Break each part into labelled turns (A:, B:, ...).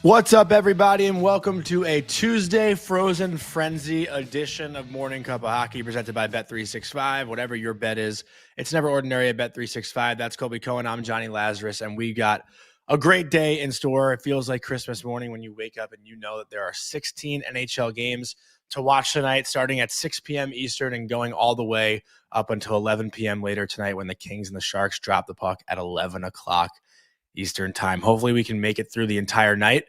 A: What's up, everybody, and welcome to a Tuesday Frozen Frenzy edition of Morning Cuppa Hockey presented by Bet365. Whatever your bet is, it's never ordinary at Bet365. That's Colby, Cohen. I'm Johnny, Lazarus, and we got a great day in store. It feels like Christmas morning when you wake up and you know that there are 16 NHL games to watch tonight, starting at 6 p.m. Eastern and going all the way up until 11 p.m. later tonight when the Kings and the Sharks drop the puck at 11 o'clock Eastern time. Hopefully we can make it through the entire night.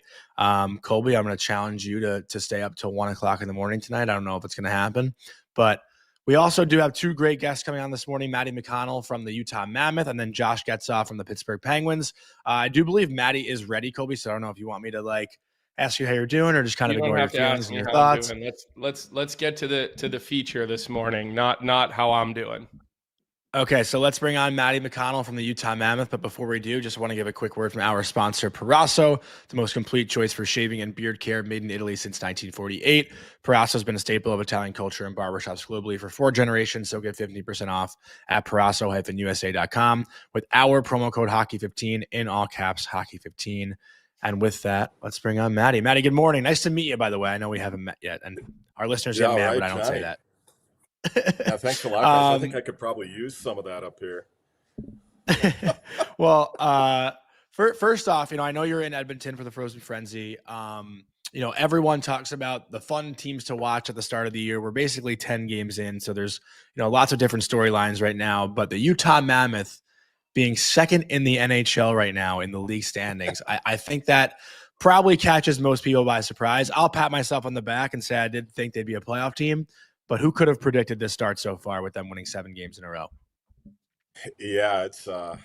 A: Colby, I'm going to challenge you to stay up till 1 o'clock in the morning tonight. I don't know if it's going to happen, but we also do have two great guests coming on this morning, Matty McConnell from the Utah Mammoth and then Josh Getzoff from the Pittsburgh Penguins. I do believe Matty is ready, Colby, so I don't know if you want me to ask you how you're doing or just kind of ignore your feelings and your thoughts.
B: Let's get to the feature this morning, not how I'm doing.
A: Okay, so let's bring on Matty McConnell from the Utah Mammoth. But before we do, just want to give a quick word from our sponsor, Parasso, the most complete choice for shaving and beard care made in Italy since 1948. Parasso has been a staple of Italian culture and barbershops globally for 4 generations, so get 50% off at Parasso-USA.com with our promo code Hockey15 in all caps, Hockey15. And with that, let's bring on Matty. Matty, good morning. Nice to meet you, by the way. I know we haven't met yet, and our listeners get mad when I don't say that.
C: Yeah, thanks a lot, guys. I think I could probably use some of that up here.
A: Well, first off, I know you're in Edmonton for the Frozen Frenzy. Everyone talks about the fun teams to watch at the start of the year. We're basically 10 games in, so there's lots of different storylines right now. But the Utah Mammoth being second in the NHL right now in the league standings, I think that probably catches most people by surprise. I'll pat myself on the back and say I did think they'd be a playoff team. But who could have predicted this start so far with them winning 7 games in a row?
C: Yeah, it's I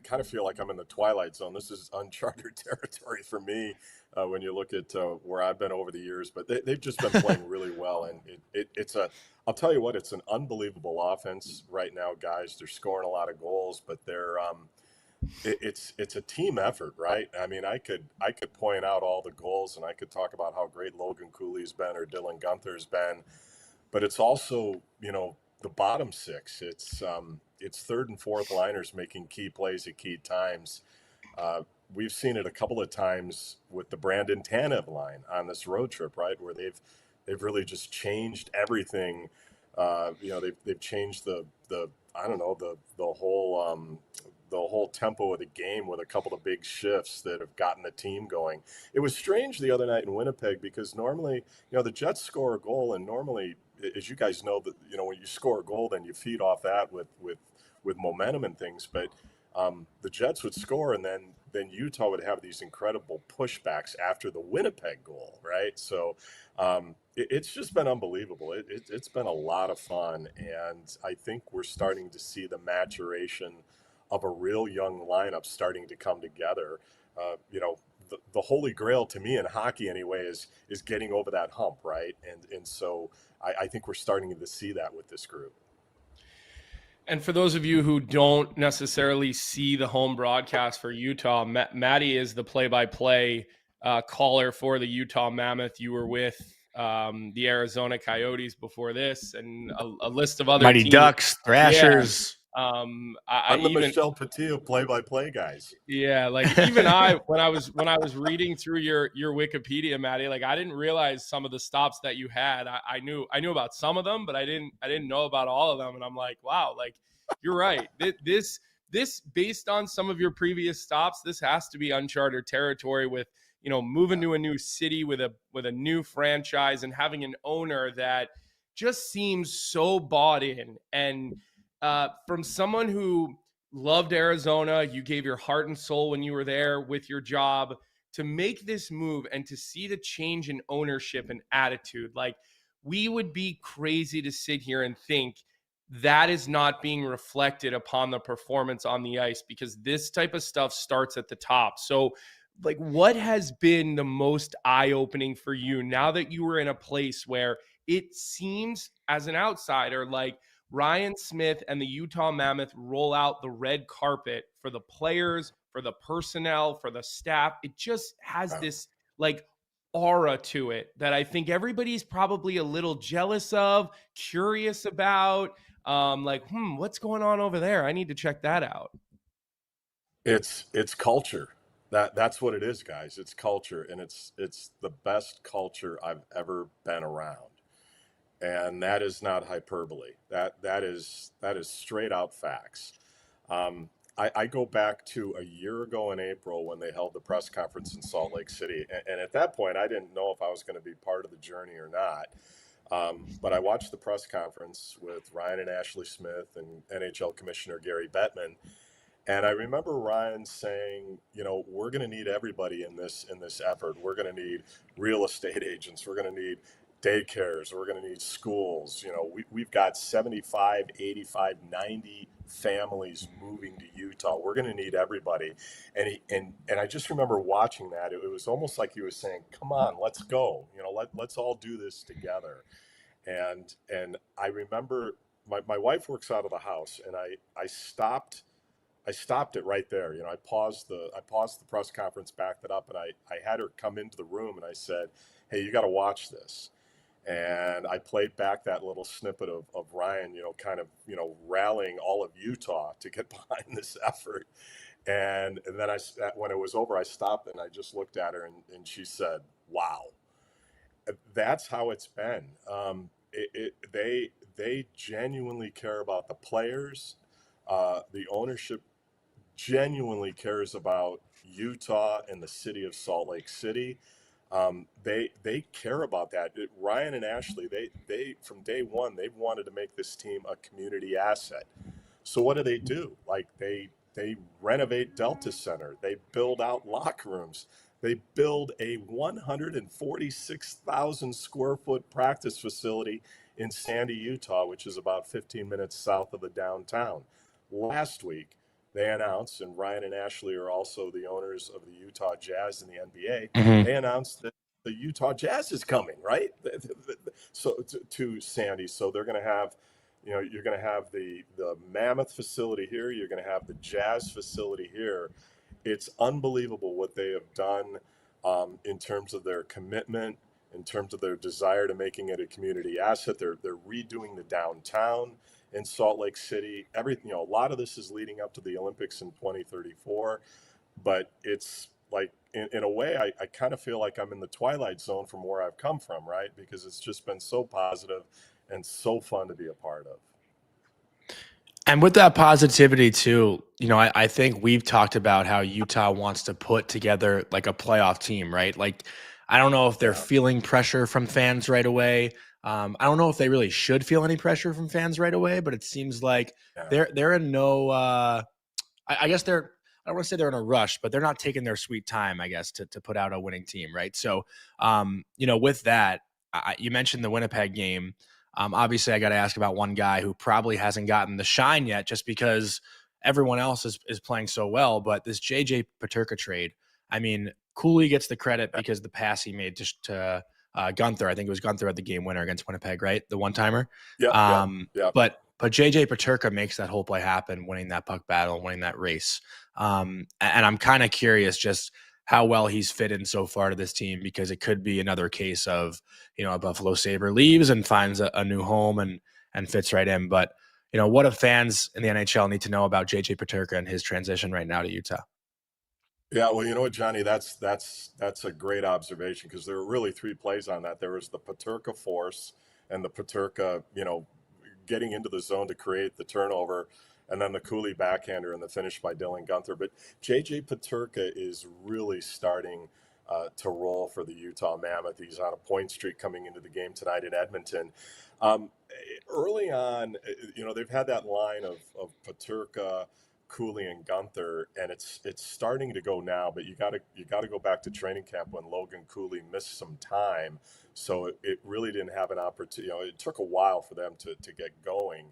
C: kind of feel like I'm in the Twilight Zone. This is uncharted territory for me when you look at where I've been over the years. But they've just been playing really well, and I'll tell you what, it's an unbelievable offense right now, guys. They're scoring a lot of goals, but they're it's a team effort, right? I mean, I could point out all the goals, and I could talk about how great Logan Cooley's been or Dylan Gunther's been. But it's also, the bottom 6. It's third and fourth liners making key plays at key times. We've seen it a couple of times with the Brandon Tanev line on this road trip, right, where they've really just changed everything. They've changed the whole tempo of the game with a couple of big shifts that have gotten the team going. It was strange the other night in Winnipeg because normally, the Jets score a goal, and normally, as you guys know, that when you score a goal, then you feed off that with momentum and things. But the Jets would score, and then Utah would have these incredible pushbacks after the Winnipeg goal, right? So it's just been unbelievable. It's been a lot of fun, and I think we're starting to see the maturation of a real young lineup starting to come together. The holy grail to me in hockey anyway is getting over that hump, right? And so I think we're starting to see that with this group.
B: And for those of you who don't necessarily see the home broadcast for Utah, Matty is the play-by-play caller for the Utah Mammoth. You were with the Arizona Coyotes before this, and a list of other
A: Mighty
B: teams.
A: Ducks, Thrashers.
B: Yeah.
C: I'm the Michelle Petit of play-by-play guys.
B: Yeah, even when I was reading through your Wikipedia, Matty, I didn't realize some of the stops that you had. I knew about some of them, but I didn't know about all of them. And I'm like, wow, you're right. This based on some of your previous stops, this has to be uncharted territory with moving to a new city with a new franchise and having an owner that just seems so bought in. And from someone who loved Arizona, you gave your heart and soul when you were there with your job, to make this move and to see the change in ownership and attitude. We would be crazy to sit here and think that is not being reflected upon the performance on the ice, because this type of stuff starts at the top. So what has been the most eye-opening for you now that you were in a place where it seems, as an outsider, Ryan Smith and the Utah Mammoth roll out the red carpet for the players, for the personnel, for the staff? It just has this aura to it that I think everybody's probably a little jealous of, curious about, what's going on over there? I need to check that out.
C: It's culture. That's what it is, guys. It's culture, and it's the best culture I've ever been around. And that is not hyperbole. That is straight out facts. Um, I go back to a year ago in April when they held the press conference in Salt Lake City, and at that point, I didn't know if I was going to be part of the journey or not. But I watched the press conference with Ryan and Ashley Smith and NHL Commissioner Gary Bettman, and I remember Ryan saying, we're going to need everybody in this effort. We're going to need real estate agents. We're going to need daycares. We're going to need schools. We've got 75, 85, 90 families moving to Utah. We're going to need everybody. And I just remember watching that. It was almost like he was saying, come on, let's go. Let's all do this together. And I remember my wife works out of the house, and I stopped it right there. I paused the press conference, backed it up, and I had her come into the room, and I said, hey, you got to watch this. And I played back that little snippet of Ryan, kind of, rallying all of Utah to get behind this effort. And then when it was over, I stopped and I just looked at her, and she said, wow. That's how it's been. They genuinely care about the players. The ownership genuinely cares about Utah and the city of Salt Lake City. They care about that. Ryan and Ashley, they from day one, they've wanted to make this team a community asset. So what do? Like they renovate Delta Center. They build out locker rooms. They build a 146,000 square foot practice facility in Sandy, Utah, which is about 15 minutes south of the downtown. Last week, they announced, and Ryan and Ashley are also the owners of the Utah Jazz in the NBA.
A: Mm-hmm.
C: They announced that the Utah Jazz is coming, right? So to Sandy. So they're going to have, you're going to have the Mammoth facility here. You're going to have the Jazz facility here. It's unbelievable what they have done in terms of their commitment, in terms of their desire to making it a community asset. They're redoing the downtown in Salt Lake City. Everything, a lot of this is leading up to the Olympics in 2034, but it's like, in a way, I kind of feel like I'm in the twilight zone from where I've come from, right? Because it's just been so positive and so fun to be a part of.
A: And with that positivity too, I think we've talked about how Utah wants to put together like a playoff team, right? Like, I don't know if they're feeling pressure from fans right away. I don't know if they really should feel any pressure from fans right away, but it seems like they're in no. I guess I don't want to say they're in a rush, but they're not taking their sweet time, I guess, to put out a winning team, right? So, with that, you mentioned the Winnipeg game. Obviously, I got to ask about one guy who probably hasn't gotten the shine yet, just because everyone else is playing so well. But this JJ Peterka trade, I mean, Cooley gets the credit because the pass he made to Gunther. I think it was Gunther at the game winner against Winnipeg, right? The one timer.
C: Yeah.
A: But JJ Peterka makes that whole play happen, winning that puck battle, winning that race. And I'm kind of curious just how well he's fit in so far to this team, because it could be another case of, a Buffalo Sabre leaves and finds a new home and fits right in. But, what do fans in the NHL need to know about JJ Peterka and his transition right now to Utah?
C: Yeah, well, you know what, Johnny, that's a great observation, because there were really three plays on that. There was the Peterka force and the Peterka, getting into the zone to create the turnover, and then the Cooley backhander and the finish by Dylan Gunther. But JJ Peterka is really starting to roll for the Utah Mammoth. He's on a point streak coming into the game tonight in Edmonton. Early on, they've had that line of Peterka, Cooley, and Gunther, and it's starting to go now. But you got to go back to training camp when Logan Cooley missed some time, so it really didn't have an opportunity. It took a while for them to get going,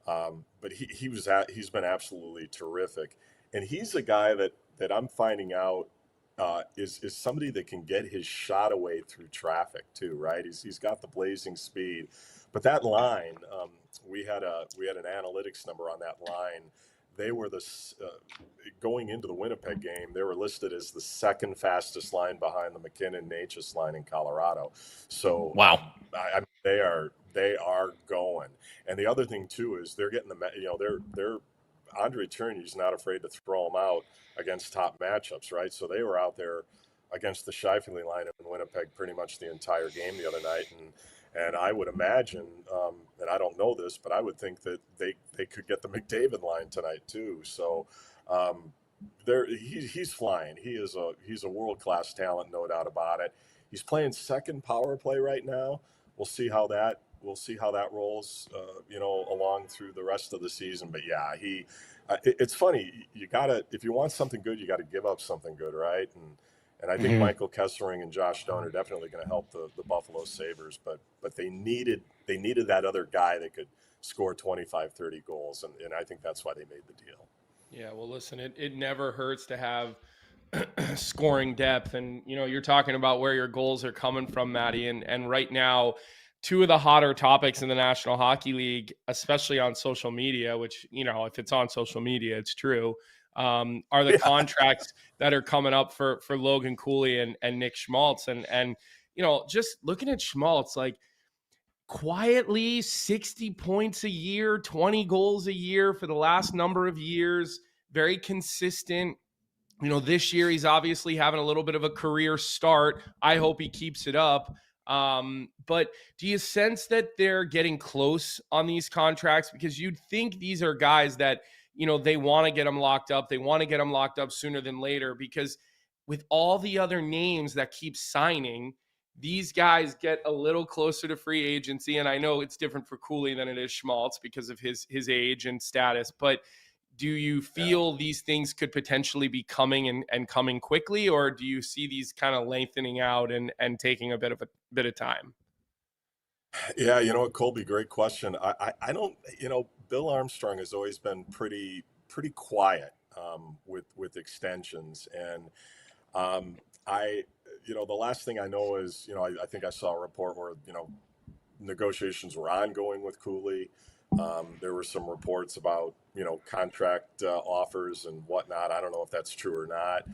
C: but he's been absolutely terrific, and he's a guy that I'm finding out is somebody that can get his shot away through traffic too, right? He's got the blazing speed, but that line, we had an analytics number on that line. They were going into the Winnipeg game, they were listed as the second fastest line behind the McKinnon-Natchez line in Colorado. So
A: wow,
C: I mean, they are going. And the other thing too is they're getting they're Andre Tourigny's not afraid to throw them out against top matchups, right? So they were out there against the Scheifele line in Winnipeg pretty much the entire game the other night, and I would imagine, and I don't know this, but I would think that they could get the McDavid line tonight too. So he's flying. He's a world-class talent, no doubt about it. He's playing second power play right now. We'll see how that rolls, along through the rest of the season. But yeah, it's funny. You gotta, if you want something good, you got to give up something good, right? And I think Michael Kessering and Josh Stone are definitely going to help the Buffalo Sabres, but they needed that other guy that could score 25, 30 goals, and I think that's why they made the deal.
B: Yeah, well, listen, it never hurts to have scoring depth, and you're talking about where your goals are coming from, Matty, and right now, two of the hotter topics in the National Hockey League, especially on social media, which if it's on social media, it's true, are the contracts that are coming up for Logan Cooley and Nick Schmaltz, and just looking at Schmaltz, like, quietly 60 points a year, 20 goals a year for the last number of years, very consistent. This year he's obviously having a little bit of a career start. I hope he keeps it up. But do you sense that they're getting close on these contracts? Because you'd think these are guys that, they want to get them locked up. They want to get them locked up sooner than later, because with all the other names that keep signing, these guys get a little closer to free agency. And I know it's different for Cooley than it is Schmaltz because of his age and status. But do you feel these things could potentially be coming and coming quickly, or do you see these kind of lengthening out and taking a bit of time?
C: Yeah, Colby, great question. I don't, Bill Armstrong has always been pretty quiet with extensions, and the last thing I know is, I think I saw a report where, negotiations were ongoing with Cooley. There were some reports about, contract offers and whatnot. I don't know if that's true or not.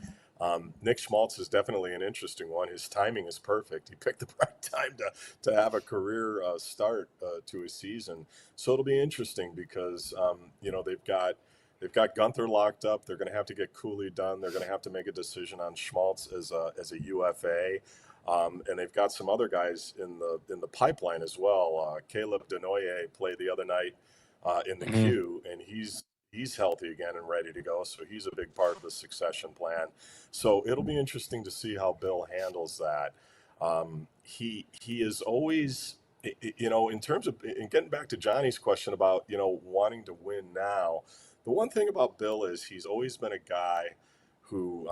C: Nick Schmaltz is definitely an interesting one. His timing is perfect. He picked the right time to have a career start to his season. So it'll be interesting because, they've got Gunther locked up. They're going to have to get Cooley done. They're going to have to make a decision on Schmaltz as a UFA. And they've got some other guys in the pipeline as well. Caleb Denoye played the other night in the queue, and he's healthy again and ready to go. So he's a big part of the succession plan. So it'll be interesting to see how Bill handles that. He is always, in terms of, and getting back to Johnny's question about, wanting to win now, the one thing about Bill is he's always been a guy who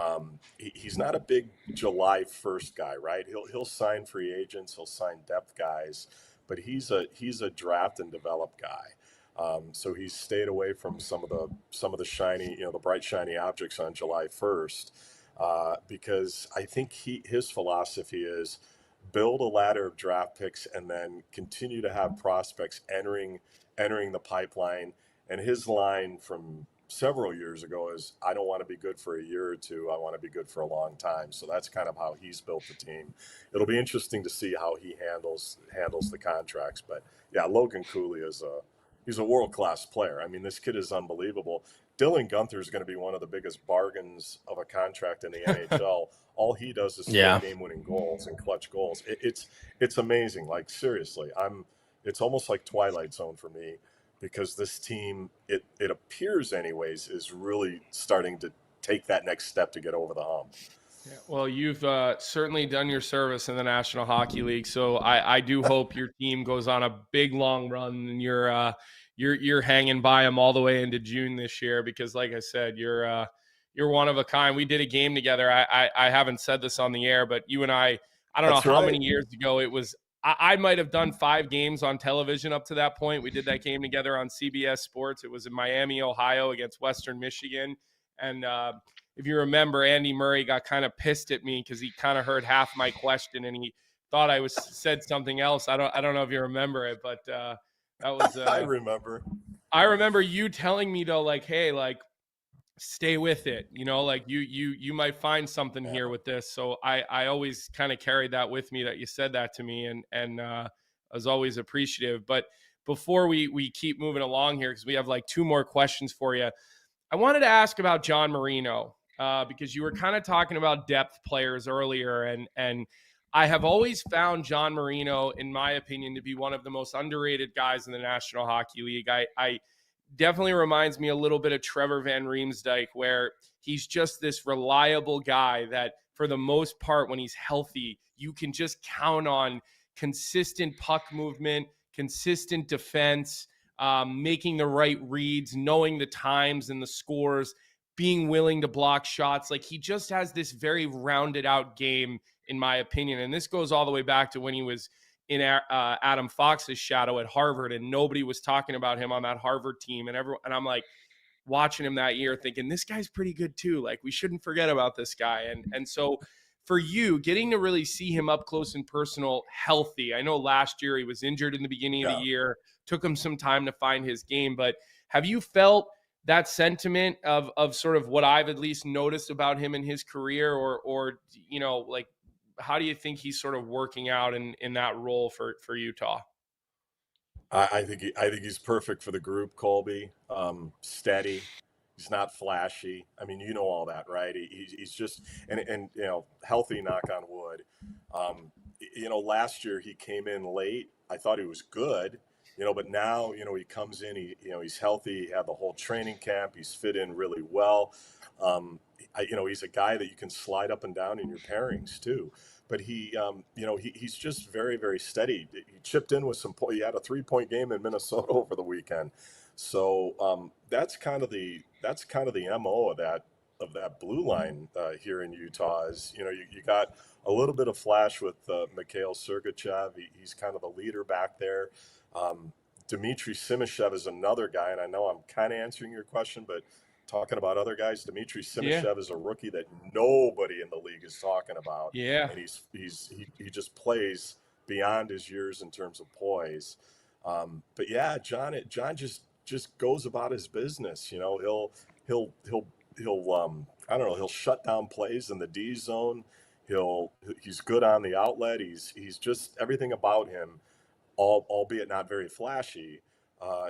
C: he's not a big July 1st guy, right? He'll sign free agents, he'll sign depth guys, but he's a draft and develop guy. So he's stayed away from some of the shiny, the bright shiny objects on July 1st, because I think his philosophy is build a ladder of draft picks and then continue to have prospects entering the pipeline. And his line from several years ago is, I don't want to be good for a year or two. I want to be good for a long time. So that's kind of how he's built the team. It'll be interesting to see how he handles the contracts. But yeah, Logan Cooley he's a world-class player. I mean, this kid is unbelievable. Dylan Gunther is going to be one of the biggest bargains of a contract in the NHL. All he does is score game-winning goals and clutch goals. It's amazing. Like, seriously, it's almost like Twilight Zone for me, because this team, it appears anyways, is really starting to take that next step to get over the hump.
B: Yeah, well, you've certainly done your service in the National Hockey League, so I do hope your team goes on a big long run and you're hanging by them all the way into June this year, because, like I said, you're one of a kind. We did a game together. I haven't said this on the air, but you and I don't know how many years ago it was. I might have done 5 games on television up to that point. We did that game together on CBS Sports. It was in Miami, Ohio against Western Michigan. And if you remember, Andy Murray got kind of pissed at me because he kind of heard half my question and he thought I said something else. I don't know if you remember it, but that was
C: I remember.
B: I remember you telling me though, like, hey, like, stay with it, like you might find something here with this. So I always kind of carried that with me, that you said that to me, and I was always appreciative. But before we keep moving along here, because we have like 2 more questions for you, I wanted to ask about John Marino, because you were kind of talking about depth players earlier, and I have always found John Marino, in my opinion, to be one of the most underrated guys in the National Hockey League. I definitely reminds me a little bit of Trevor Van Riemsdyk, where he's just this reliable guy that, for the most part, when he's healthy, you can just count on consistent puck movement, consistent defense, making the right reads, knowing the times and the scores, being willing to block shots. Like, he just has this very rounded out game, in my opinion. And this goes all the way back to when he was in Adam Fox's shadow at Harvard, and nobody was talking about him on that Harvard team. And I'm like watching him that year thinking, this guy's pretty good too. Like, we shouldn't forget about this guy. And so for you, getting to really see him up close and personal, healthy. I know last year he was injured in the beginning of the year, took him some time to find his game, but have you felt that sentiment of sort of what I've at least noticed about him in his career, or like, how do you think he's sort of working out in that role for Utah?
C: I think he's perfect for the group, Colby. Steady. He's not flashy. I mean, you know all that, right? He's just and healthy. Knock on wood. Last year he came in late. I thought he was good. But now he comes in. He's healthy. He had the whole training camp. He's fit in really well. He's a guy that you can slide up and down in your pairings too. But he's just very, very steady. He chipped in with some point. He had a 3-point game in Minnesota over the weekend. So that's kind of the MO of that blue line here in Utah. Is you got a little bit of flash with Mikhail Sergachev. He's kind of the leader back there. Dmitry Simashev is another guy, and I know I'm kind of answering your question, but talking about other guys, Dmitry Simashev is a rookie that nobody in the league is talking about.
B: Yeah,
C: and he just plays beyond his years in terms of poise. But yeah, John just goes about his business. He'll I don't know, he'll shut down plays in the D zone. He's good on the outlet. He's just everything about him, albeit not very flashy,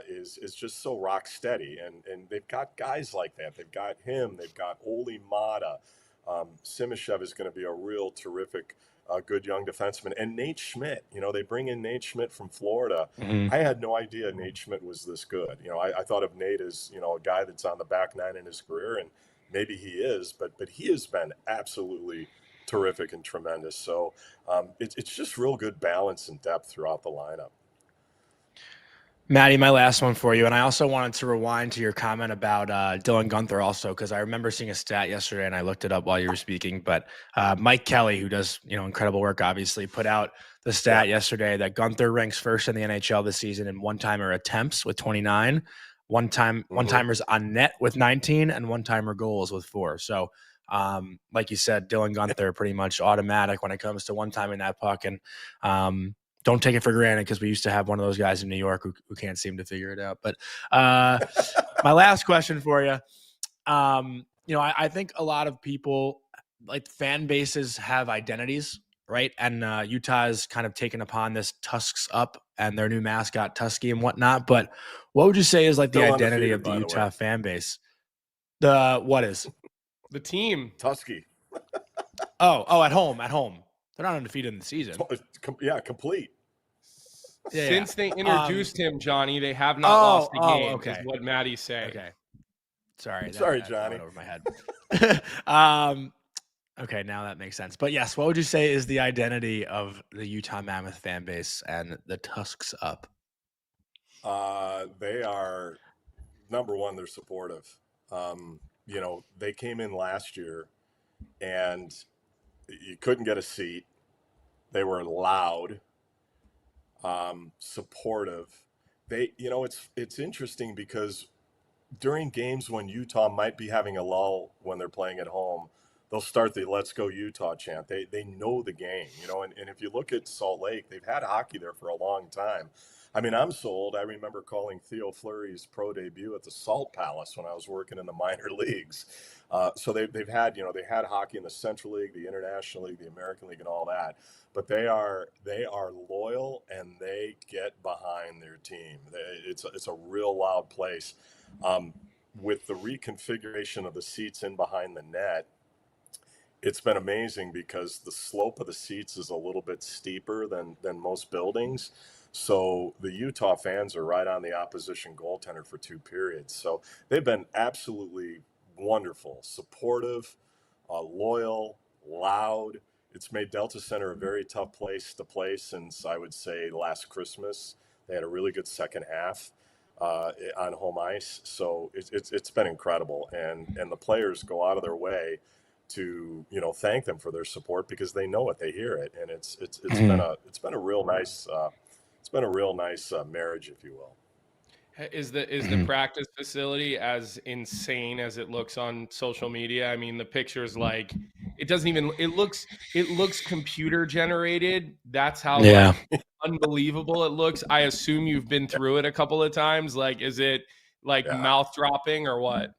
C: is just so rock steady. And they've got guys like that. They've got him. They've got Oli Mata. Simashev is going to be a real terrific, good young defenseman. And Nate Schmidt, they bring in Nate Schmidt from Florida.
A: Mm-hmm.
C: I had no idea Nate Schmidt was this good. I thought of Nate as, a guy that's on the back nine in his career, and maybe he is, but he has been absolutely terrific and tremendous. So it's just real good balance and depth throughout the lineup.
A: Matty, my last one for you. And I also wanted to rewind to your comment about Dylan Gunther also, because I remember seeing a stat yesterday and I looked it up while you were speaking. But Mike Kelly, who does incredible work, obviously, put out the stat yesterday that Gunther ranks first in the NHL this season in one-timer attempts with 29, one-timers on net with 19, and one-timer goals with 4. So like you said, Dylan Gunther pretty much automatic when it comes to one-timing that puck. And don't take it for granted, because we used to have one of those guys in New York who can't seem to figure it out. But my last question for you, I think a lot of people, like, fan bases have identities, right? And Utah's kind of taken upon this Tusks Up and their new mascot Tusky and whatnot. But what would you say is like the identity of the Utah fan base? What is
B: the team?
C: Tusky.
A: Oh, at home. They're not undefeated in the season.
C: Yeah, complete.
B: Since they introduced him, Johnny, they have not lost a game.
A: Okay.
B: Is what Matty's saying.
A: Okay. Sorry,
C: Johnny.
A: Over my head. Okay, now that makes sense. But yes, what would you say is the identity of the Utah Mammoth fan base and the Tusks Up?
C: They are, number one, they're supportive. They came in last year and you couldn't get a seat. They were loud, supportive. It's interesting because during games when Utah might be having a lull when they're playing at home, they'll start the "Let's Go Utah" chant. They know the game, and if you look at Salt Lake, they've had hockey there for a long time. I mean, I'm sold. I remember calling Theo Fleury's pro debut at the Salt Palace when I was working in the minor leagues. So they've had, they had hockey in the Central League, the International League, the American League, and all that. But they are loyal, and they get behind their team. It's a real loud place. With the reconfiguration of the seats in behind the net, it's been amazing because the slope of the seats is a little bit steeper than most buildings. So the Utah fans are right on the opposition goaltender for 2 periods. So they've been absolutely wonderful, supportive, loyal, loud. It's made Delta Center a very tough place to play since, I would say, last Christmas. They had a really good second half on home ice. So it's been incredible. And the players go out of their way to thank them for their support because they know it, they hear it, and it's been a real nice marriage, if you will.
B: Is the practice facility as insane as it looks on social media? I mean, the pictures, like, it doesn't even, it looks computer generated. That's how like, unbelievable it looks. I assume you've been through it a couple of times. Like, is it like mouth dropping or what?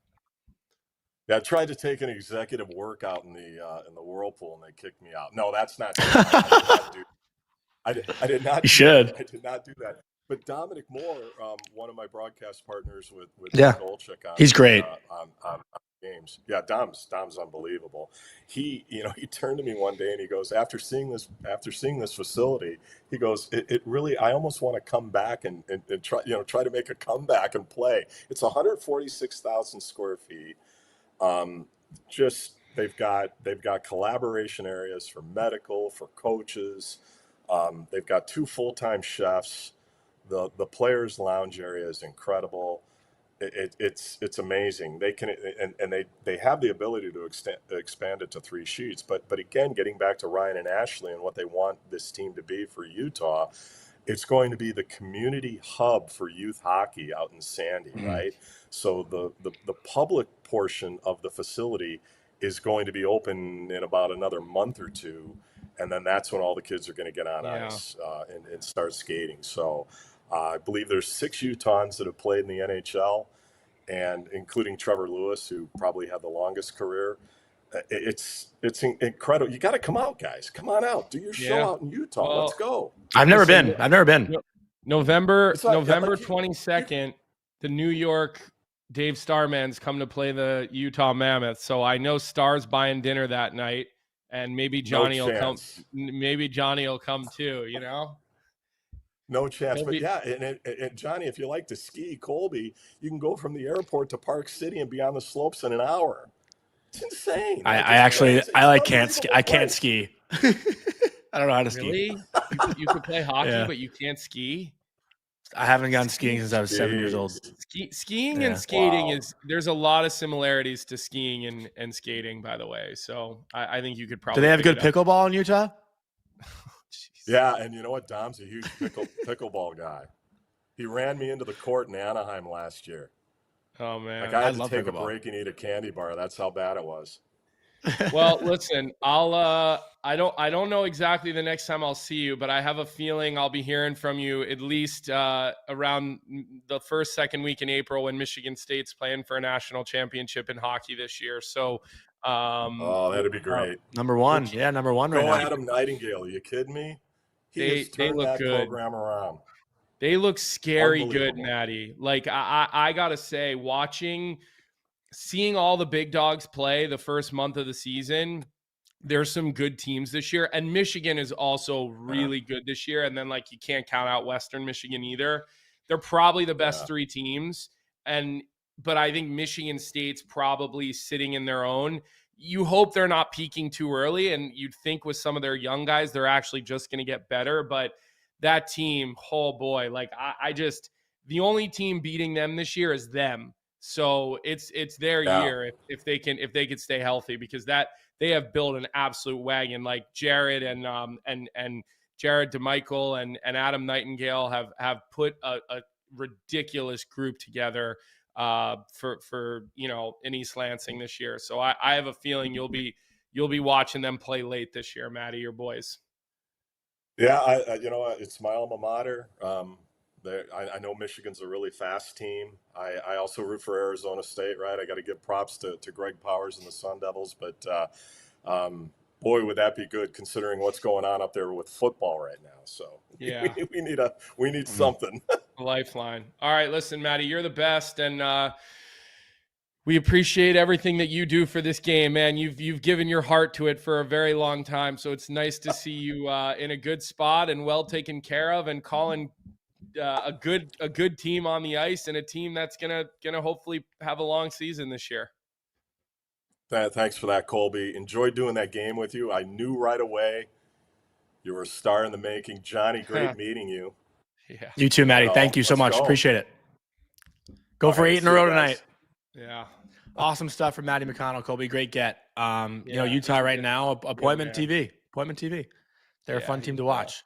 C: Yeah, I tried to take an executive workout in the whirlpool, and they kicked me out. No, that's not true. I did not.
A: You should.
C: I did not do that. But Dominic Moore, one of my broadcast partners with Golchik on,
A: he's great
C: on games. Yeah, Dom's unbelievable. He turned to me one day and he goes, after seeing this facility, he goes, it really, I almost want to come back and try to make a comeback and play. It's 146,000 square feet. They've got collaboration areas for medical, for coaches. They've got 2 full-time chefs. The players' lounge area is incredible. It's amazing. They can and they have the ability to expand it to 3 sheets. But again, getting back to Ryan and Ashley and what they want this team to be for Utah, it's going to be the community hub for youth hockey out in Sandy, right? So the public portion of the facility is going to be open in about another month or 2, and then that's when all the kids are going to get on ice and start skating. So I believe there's 6 Utahns that have played in the NHL, and including Trevor Lewis, who probably had the longest career. It's incredible. You got to come out, guys. Come on out. Do your show out in Utah.
B: Well,
C: let's go.
A: I've never been.
B: November 22nd, the New York Dave Starman's come to play the Utah Mammoth. So I know Star's buying dinner that night, and maybe Johnny will come. Maybe Johnny will come too.
C: No chance. But yeah, and Johnny, if you like to ski, Colby, you can go from the airport to Park City and be on the slopes in an hour. It's insane.
A: I can't ski. I can't ski. I don't know how to ski.
B: Really? You could play hockey, but you can't ski?
A: I haven't gone skiing since I was 7 years old.
B: Skiing and skating there's a lot of similarities to skiing and skating, by the way. So I think you could probably.
A: Do they have good pickleball in Utah?
C: Yeah, and you know what? Dom's a huge pickleball guy. He ran me into the court in Anaheim last year.
B: Oh man,
C: like I had to take a break and eat a candy bar. That's how bad it was.
B: Well, listen, I don't know exactly the next time I'll see you, but I have a feeling I'll be hearing from you at least around the second week in April when Michigan State's playing for a national championship in hockey this year. So,
C: that'd be great.
A: Number one right now.
C: Go Adam Nightingale. Are you kidding me? He turned that program around.
B: They look scary good, Matty. Like I gotta say, seeing all the big dogs play the first month of the season, there's some good teams this year. And Michigan is also really good this year. And then you can't count out Western Michigan either. They're probably the best 3 teams. But I think Michigan State's probably sitting in their own. You hope they're not peaking too early. And you'd think with some of their young guys, they're actually just going to get better. But that team, oh boy, the only team beating them this year is them. So it's their year if they could stay healthy, because they have built an absolute wagon. Like Jared and Jared DeMichael and Adam Nightingale have put a ridiculous group together for in East Lansing this year. So I have a feeling you'll be watching them play late this year, Matty, your boys.
C: Yeah, it's my alma mater. I know Michigan's a really fast team. I also root for Arizona State, right? I got to give props to Greg Powers and the Sun Devils, but boy, would that be good considering what's going on up there with football right now. So
B: Yeah,
C: we need something.
B: lifeline. All right, listen, Matty, you're the best, and we appreciate everything that you do for this game, man. You've given your heart to it for a very long time, so it's nice to see you in a good spot and well taken care of, and calling a good team on the ice, and a team that's gonna hopefully have a long season this year.
C: Thanks for that, Colby. Enjoyed doing that game with you. I knew right away you were a star in the making. Johnny, great meeting you.
B: Yeah.
A: You too, Matty. Thank you so much. Appreciate it. Go for 8 in a row tonight.
B: Yeah.
A: Awesome stuff from Matty McConnell, Colby. Great get. Utah right now, appointment TV. They're a fun team to watch.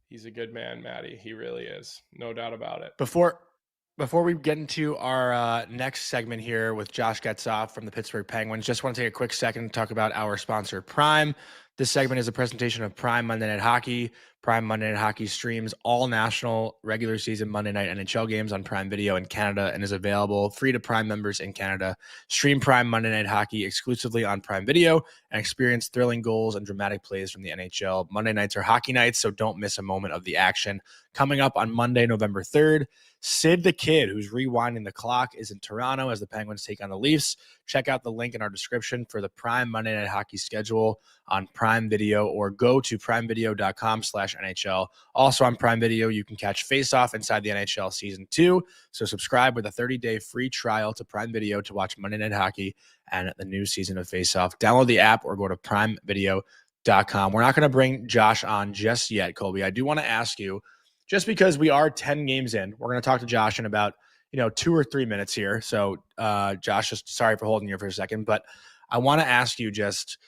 B: He's a good man, Matty. He really is. No doubt about it.
A: Before we get into our next segment here with Josh Getzoff from the Pittsburgh Penguins, just want to take a quick second to talk about our sponsor, Prime. This segment is a presentation of Prime Monday Night Hockey. Prime Monday Night Hockey streams all national regular season Monday night NHL games on Prime Video in Canada and is available free to Prime members in Canada. Stream Prime Monday Night Hockey exclusively on Prime Video and experience thrilling goals and dramatic plays from the NHL. Monday nights are hockey nights, so don't miss a moment of the action. Coming up on Monday, November 3rd, Sid the Kid, who's rewinding the clock, is in Toronto as the Penguins take on the Leafs. Check out the link in our description for the Prime Monday Night Hockey schedule on Prime Video, or go to primevideo.com/NHL. Also on Prime Video, you can catch Faceoff inside the NHL Season 2. So subscribe with a 30-day free trial to Prime Video to watch Monday Night Hockey and the new season of Faceoff. Download the app or go to primevideo.com. We're not going to bring Josh on just yet, Colby. I do want to ask you, just because we are 10 games in, we're going to talk to Josh in about 2 or 3 minutes here. So Josh, just sorry for holding you for a second, but I want to ask you just,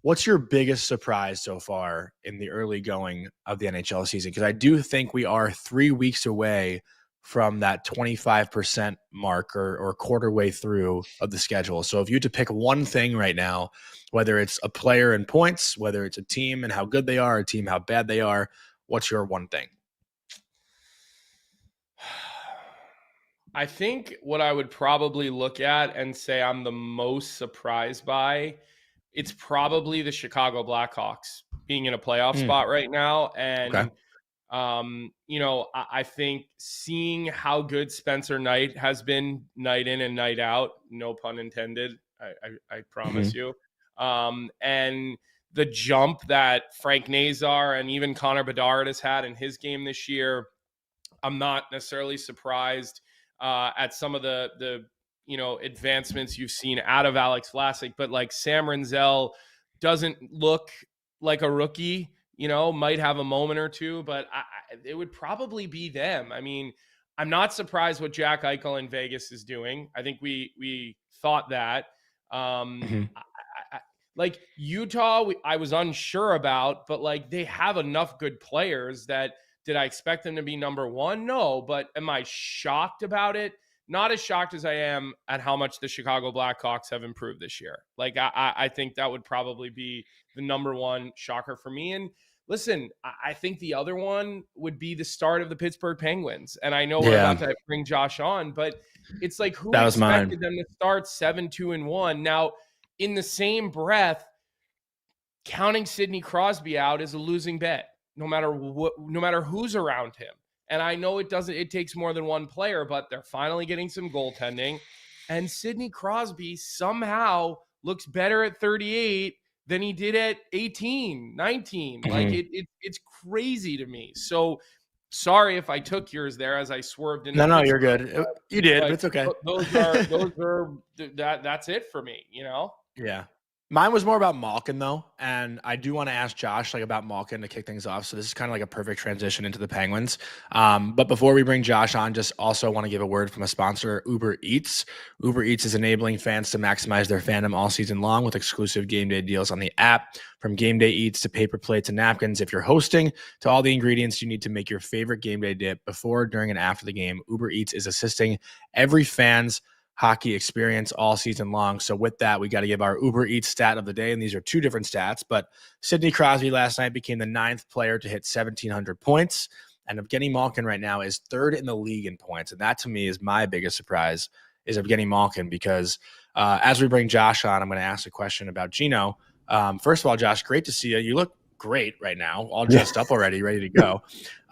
A: what's your biggest surprise so far in the early going of the NHL season? Because I do think we are 3 weeks away from that 25% mark or quarter way through of the schedule. So if you had to pick one thing right now, whether it's a player in points, whether it's a team and how good they are, a team how bad they are, what's your one thing?
B: I think what I would probably look at and say I'm the most surprised by, it's probably the Chicago Blackhawks being in a playoff spot right now. And, I think seeing how good Spencer Knight has been night in and night out, no pun intended, I promise you. And the jump that Frank Nazar and even Connor Bedard has had in his game this year, I'm not necessarily surprised at some of the advancements you've seen out of Alex Vlasic, but like Sam Renzel doesn't look like a rookie, might have a moment or two, but it would probably be them. I mean, I'm not surprised what Jack Eichel in Vegas is doing. I think we thought that. Like Utah, I was unsure about, but like they have enough good players that. Did I expect them to be number one? No, but am I shocked about it? Not as shocked as I am at how much the Chicago Blackhawks have improved this year. Like, I think that would probably be the number one shocker for me. And listen, I think the other one would be the start of the Pittsburgh Penguins. And I know we're about to bring Josh on, but it's like, who expected them to start 7-2-1? Now, in the same breath, counting Sidney Crosby out is a losing bet. No matter who's around him. And I know it takes more than one player, but they're finally getting some goaltending. And Sidney Crosby somehow looks better at 38 than he did at 18, 19. Like it's crazy to me. So sorry if I took yours there as I swerved in.
A: No, you're good. You did, but it's okay.
B: That's it for me,
A: Yeah. Mine was more about Malkin, though, and I do want to ask Josh about Malkin to kick things off. So this is kind of like a perfect transition into the Penguins. But before we bring Josh on, just also want to give a word from a sponsor, Uber Eats. Uber Eats is enabling fans to maximize their fandom all season long with exclusive game day deals on the app. From game day eats to paper plates and napkins, if you're hosting, to all the ingredients you need to make your favorite game day dip before, during, and after the game, Uber Eats is assisting every fan's hockey experience all season long. So with that, we got to give our Uber Eats stat of the day. And these are two different stats, but Sidney Crosby last night became the 9th player to hit 1,700 points. And Evgeni Malkin right now is third in the league in points. And that to me is my biggest surprise is Evgeni Malkin because as we bring Josh on, I'm going to ask a question about Gino. First of all, Josh, great to see you. You look great right now, all dressed up already, ready to go.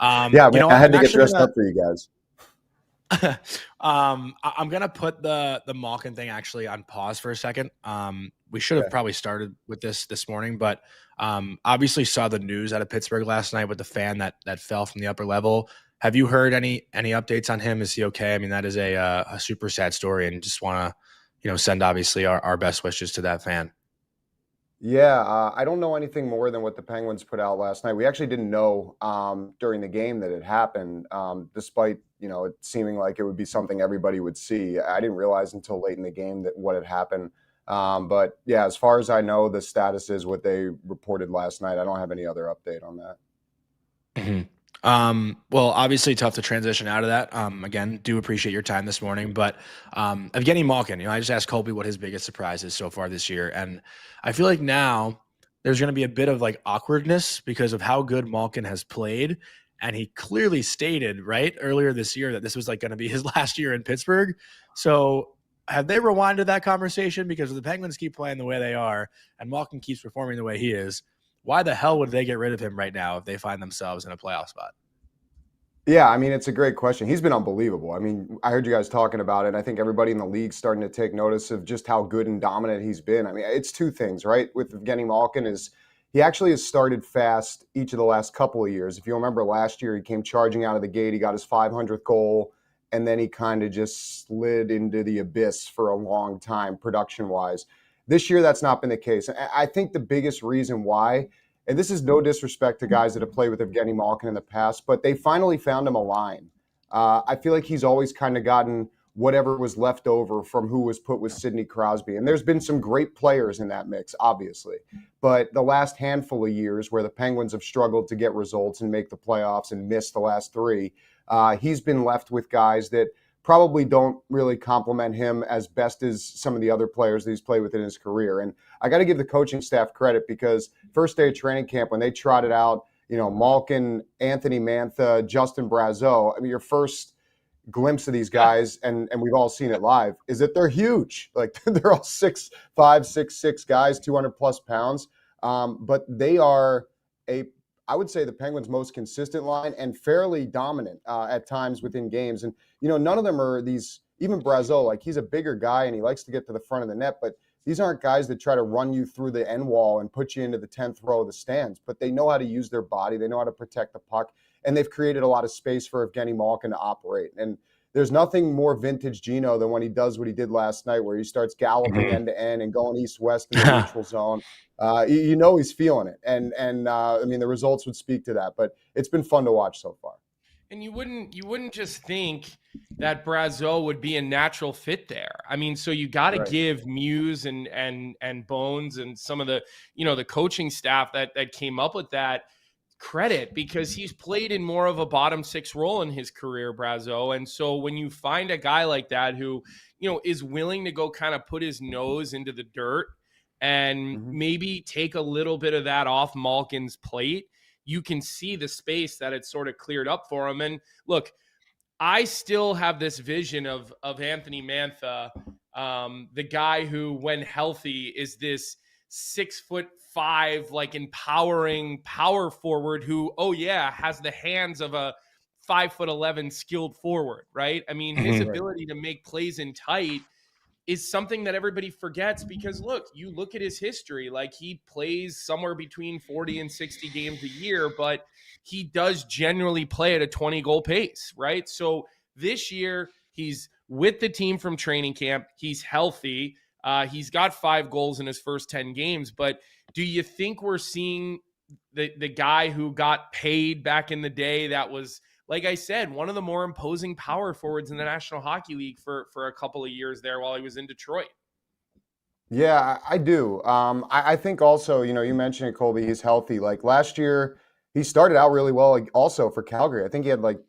D: Yeah, man, I had to get dressed up for you guys.
A: I'm gonna put the Malkin thing actually on pause for a second. We should have probably started with this morning, but obviously saw the news out of Pittsburgh last night with the fan that fell from the upper level. Have you heard any updates on him? Is he okay? I mean, that is a super sad story, and just want to send obviously our best wishes to that fan.
D: Yeah, I don't know anything more than what the Penguins put out last night. We actually didn't know during the game that it happened, despite it seeming like it would be something everybody would see. I didn't realize until late in the game that what had happened. But yeah, as far as I know, the status is what they reported last night. I don't have any other update on that.
A: Mm-hmm. Well, obviously tough to transition out of that. Again, do appreciate your time this morning, but Evgeni Malkin, I just asked Colby what his biggest surprise is so far this year. And I feel like now there's going to be a bit of like awkwardness because of how good Malkin has played. And he clearly stated earlier this year that this was like going to be his last year in Pittsburgh. So have they rewinded that conversation? Because if the Penguins keep playing the way they are and Malkin keeps performing the way he is, why the hell would they get rid of him right now if they find themselves in a playoff spot?
D: Yeah, I mean, it's a great question. He's been unbelievable. I mean, I heard you guys talking about it. I think everybody in the league's starting to take notice of just how good and dominant he's been. I mean, it's two things, right? With Evgeni Malkin is he actually has started fast each of the last couple of years. If you remember last year, he came charging out of the gate. He got his 500th goal, and then he kind of just slid into the abyss for a long time production-wise. This year, that's not been the case. I think the biggest reason why, and this is no disrespect to guys that have played with Evgeni Malkin in the past, but they finally found him a line. I feel like he's always kind of gotten whatever was left over from who was put with Sidney Crosby. And there's been some great players in that mix, obviously. But the last handful of years where the Penguins have struggled to get results and make the playoffs and miss the last three, he's been left with guys that probably don't really compliment him as best as some of the other players that he's played with in his career. And I got to give the coaching staff credit because first day of training camp, when they trotted out, Malkin, Anthony Mantha, Justin Brazeau, I mean, your first glimpse of these guys, and we've all seen it live, is that they're huge. Like they're all 6'5", 6'6" guys, 200 plus pounds. But they are I would say the Penguins' most consistent line and fairly dominant at times within games. And, none of them are these, even Brazeau, like he's a bigger guy and he likes to get to the front of the net, but these aren't guys that try to run you through the end wall and put you into the 10th row of the stands, but they know how to use their body. They know how to protect the puck, and they've created a lot of space for Evgeni Malkin to operate. And there's nothing more vintage Gino than when he does what he did last night, where he starts galloping end to end and going east-west in the neutral zone. He's feeling it. And I mean, the results would speak to that, but it's been fun to watch so far.
B: And you wouldn't just think that Brazeau would be a natural fit there. I mean, so you got to give Muse and Bones and some of the, the coaching staff that came up with that credit, because he's played in more of a bottom six role in his career, Brazeau. And so when you find a guy like that who, is willing to go kind of put his nose into the dirt and maybe take a little bit of that off Malkin's plate, you can see the space that it's sort of cleared up for him. And look, I still have this vision of Anthony Mantha, the guy who, when healthy, is this 6'5", like empowering power forward who, has the hands of a 5'11" skilled forward, right? I mean, his ability to make plays in tight is something that everybody forgets, because you look at his history, like he plays somewhere between 40 and 60 games a year, but he does generally play at a 20 goal pace, right? So this year he's with the team from training camp. He's healthy. He's got 5 goals in his first 10 games, but do you think we're seeing the guy who got paid back in the day that was, like I said, one of the more imposing power forwards in the National Hockey League for a couple of years there while he was in Detroit?
D: Yeah, I do. I think also, you mentioned it, Colby, he's healthy. Like last year, he started out really well, like also for Calgary. I think he had like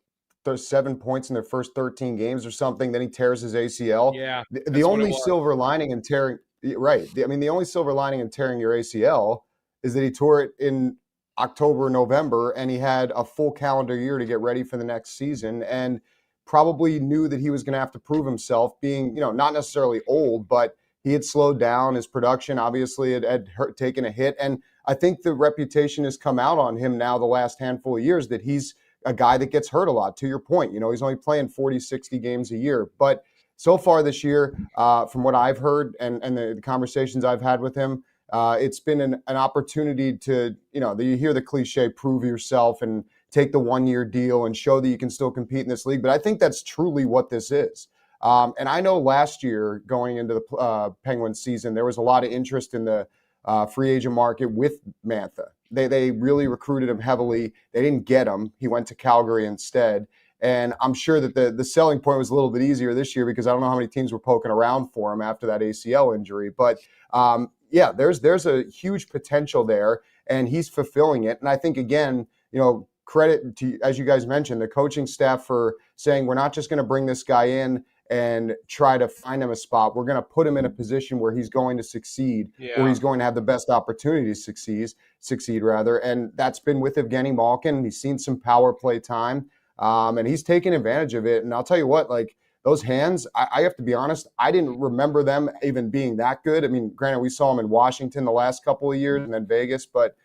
D: 7 points in their first 13 games or something. Then he tears his ACL.
B: Yeah.
D: The only silver lining in tearing, the only silver lining in tearing your ACL is that he tore it in October, November, and he had a full calendar year to get ready for the next season, and probably knew that he was going to have to prove himself, being, not necessarily old, but he had slowed down. His production obviously had taken a hit. And I think the reputation has come out on him now the last handful of years that he's a guy that gets hurt a lot. To your point, he's only playing 40, 60 games a year. But so far this year, from what I've heard and the conversations I've had with him, it's been an opportunity to, you hear the cliche, prove yourself and take the 1-year deal and show that you can still compete in this league. But I think that's truly what this is. And I know last year going into the Penguins season, there was a lot of interest in the free agent market with Mantha. They really recruited him heavily. They didn't get him. He went to Calgary instead. And I'm sure that the selling point was a little bit easier this year because I don't know how many teams were poking around for him after that ACL injury. But there's a huge potential there, and he's fulfilling it. And I think, again, credit to, as you guys mentioned, the coaching staff for saying we're not just going to bring this guy in and try to find him a spot. We're going to put him in a position where he's going to succeed, where he's going to have the best opportunity to succeed rather. And that's been with Evgeni Malkin. He's seen some power play time, and he's taken advantage of it. And I'll tell you what, like those hands, I have to be honest, I didn't remember them even being that good. I mean, granted, we saw him in Washington the last couple of years and then Vegas, but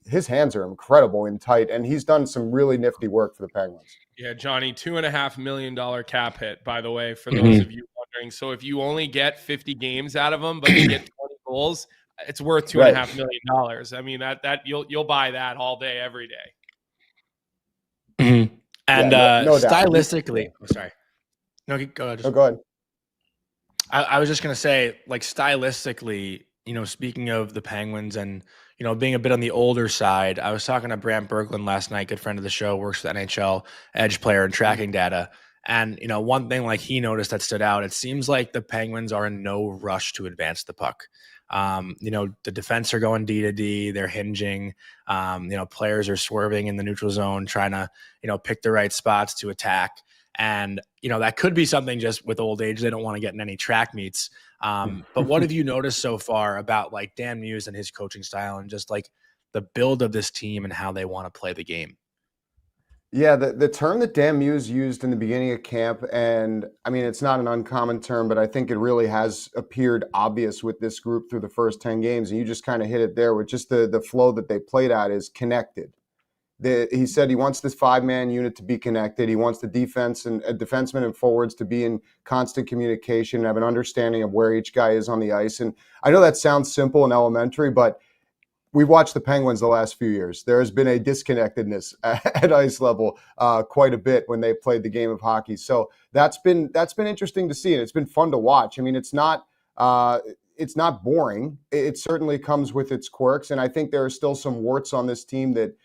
D: his hands are incredible and tight, and he's done some really nifty work for the Penguins.
B: Yeah, Johnny, $2.5 million cap hit, by the way, for those of you wondering. So if you only get 50 games out of him, but you get 20 goals, it's worth $2.5 million. I mean, that you'll buy that all day, every day.
A: Mm-hmm. And
D: no
A: stylistically, sorry. No, go ahead.
D: Go ahead.
A: I was just gonna say, like stylistically, speaking of the Penguins and being a bit on the older side, I was talking to Brant Berglund last night, good friend of the show, works for the NHL edge player and tracking data. And, one thing like he noticed that stood out, it seems like the Penguins are in no rush to advance the puck. The defense are going D to D, they're hinging, players are swerving in the neutral zone, trying to, pick the right spots to attack. And, that could be something just with old age. They don't want to get in any track meets. But what have you noticed so far about like Dan Muse and his coaching style and just like the build of this team and how they want to play the game?
D: Yeah, the term that Dan Muse used in the beginning of camp, and I mean, it's not an uncommon term, but I think it really has appeared obvious with this group through the first 10 games. And you just kind of hit it there with just the flow that they played at is connected. He said he wants this 5-man unit to be connected. He wants the defense and defensemen and forwards to be in constant communication and have an understanding of where each guy is on the ice. And I know that sounds simple and elementary, but we've watched the Penguins the last few years. There has been a disconnectedness at ice level quite a bit when they played the game of hockey. So that's been interesting to see, and it's been fun to watch. I mean, it's not boring. It certainly comes with its quirks, and I think there are still some warts on this team that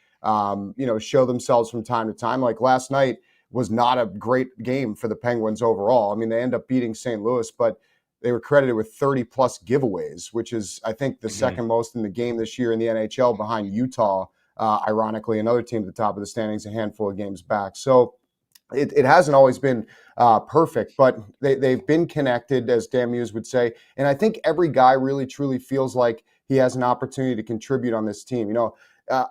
D: show themselves from time to time. Like last night was not a great game for the Penguins overall. I mean, they end up beating St. Louis, but they were credited with 30-plus giveaways, which is, I think, the second most in the game this year in the NHL behind Utah, ironically, another team at the top of the standings a handful of games back. So it hasn't always been perfect, but they've been connected, as Dan Muse would say. And I think every guy really, truly feels like he has an opportunity to contribute on this team.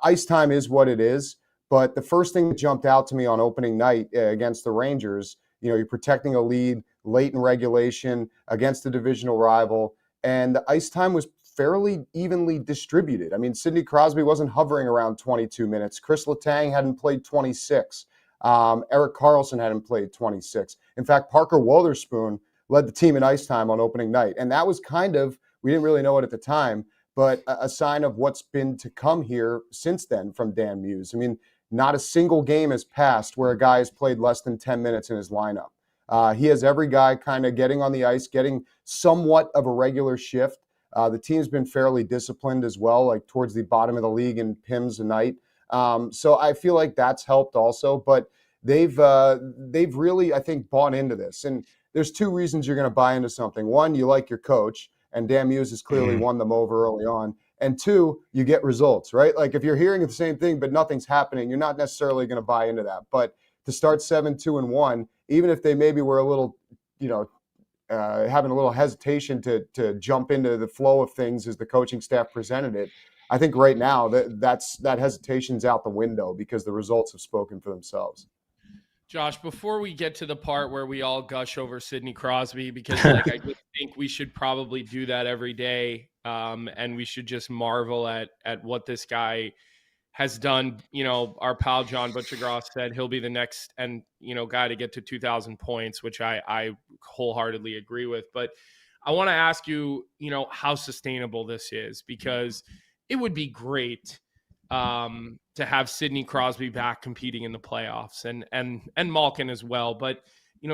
D: Ice time is what it is, but the first thing that jumped out to me on opening night against the Rangers, you're protecting a lead late in regulation against a divisional rival, and the ice time was fairly evenly distributed. I mean, Sidney Crosby wasn't hovering around 22 minutes. Chris Letang hadn't played 26. Erik Karlsson hadn't played 26. In fact, Parker Wotherspoon led the team in ice time on opening night, and that was kind of, we didn't really know it at the time, but a sign of what's been to come here since then from Dan Muse. I mean, not a single game has passed where a guy has played less than 10 minutes in his lineup. He has every guy kind of getting on the ice, getting somewhat of a regular shift. The team's been fairly disciplined as well, like towards the bottom of the league in PIMS a night. So I feel like that's helped also, but they've really, I think, bought into this. And there's two reasons you're going to buy into something. One, you like your coach, and Dan Muse has clearly won them over early on. And two, you get results, right? Like if you're hearing the same thing, but nothing's happening, you're not necessarily going to buy into that. But to start 7-2-1, even if they maybe were a little, having a little hesitation to jump into the flow of things as the coaching staff presented it, I think right now that hesitation's out the window because the results have spoken for themselves.
B: Josh, before we get to the part where we all gush over Sidney Crosby, because like I just think we should probably do that every day, and we should just marvel at what this guy has done. You know, our pal John Butchergross said he'll be the next guy to get to 2,000 points, which I wholeheartedly agree with. But I want to ask you, how sustainable this is, because it would be great to have Sidney Crosby back competing in the playoffs and Malkin as well. But,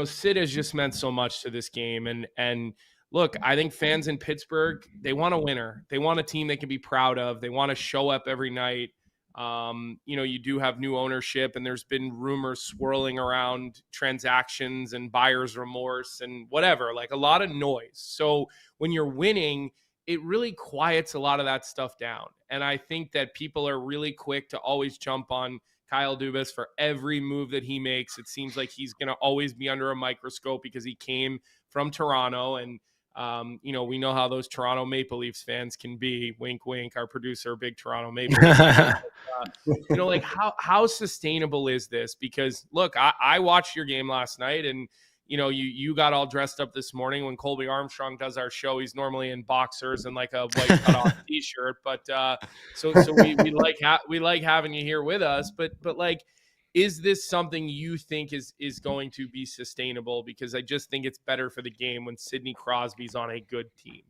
B: Sid has just meant so much to this game. And look, I think fans in Pittsburgh, they want a winner. They want a team they can be proud of. They want to show up every night. You do have new ownership, and there's been rumors swirling around transactions and buyer's remorse and whatever, like a lot of noise. So when you're winning, it really quiets a lot of that stuff down. And I think that people are really quick to always jump on Kyle Dubas for every move that he makes. It seems like he's going to always be under a microscope because he came from Toronto. And, we know how those Toronto Maple Leafs fans can be. Wink, wink, our producer, big Toronto Maple Leafs fan. How sustainable is this? Because, look, I watched your game last night, and you got all dressed up this morning. When Colby Armstrong does our show, he's normally in boxers and like a white cutoff t-shirt. But so we like having you here with us. But like, is this something you think is going to be sustainable? Because I just think it's better for the game when Sidney Crosby's on a good team.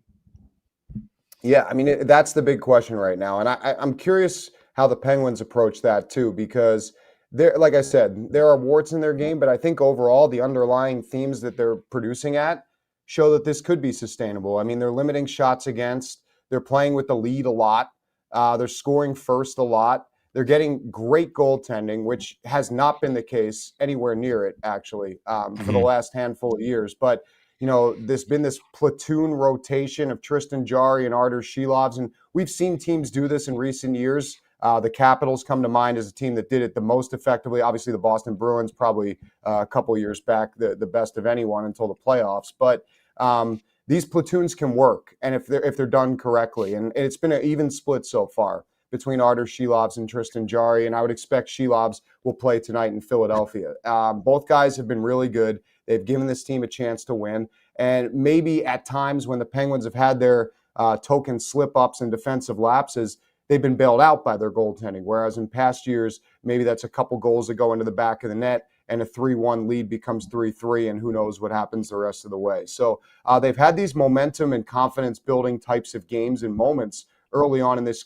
D: Yeah, I mean, that's the big question right now. And I'm curious how the Penguins approach that too, because like I said, there are warts in their game, but I think overall the underlying themes that they're producing at show that this could be sustainable. I mean, they're limiting shots against, they're playing with the lead a lot, they're scoring first a lot, they're getting great goaltending, which has not been the case anywhere near it, actually, for the last handful of years. But, there's been this platoon rotation of Tristan Jarry and Jarry-Silovs, and we've seen teams do this in recent years. The Capitals come to mind as a team that did it the most effectively. Obviously, the Boston Bruins probably a couple years back, the best of anyone until the playoffs. But these platoons can work, and if they're done correctly. And it's been an even split so far between Jarry-Silovs and Tristan Jarry, and I would expect Silovs will play tonight in Philadelphia. Both guys have been really good. They've given this team a chance to win. And maybe at times when the Penguins have had their token slip-ups and defensive lapses, they've been bailed out by their goaltending, whereas in past years, maybe that's a couple goals that go into the back of the net and a 3-1 lead becomes 3-3, and who knows what happens the rest of the way. So they've had these momentum and confidence-building types of games and moments early on in this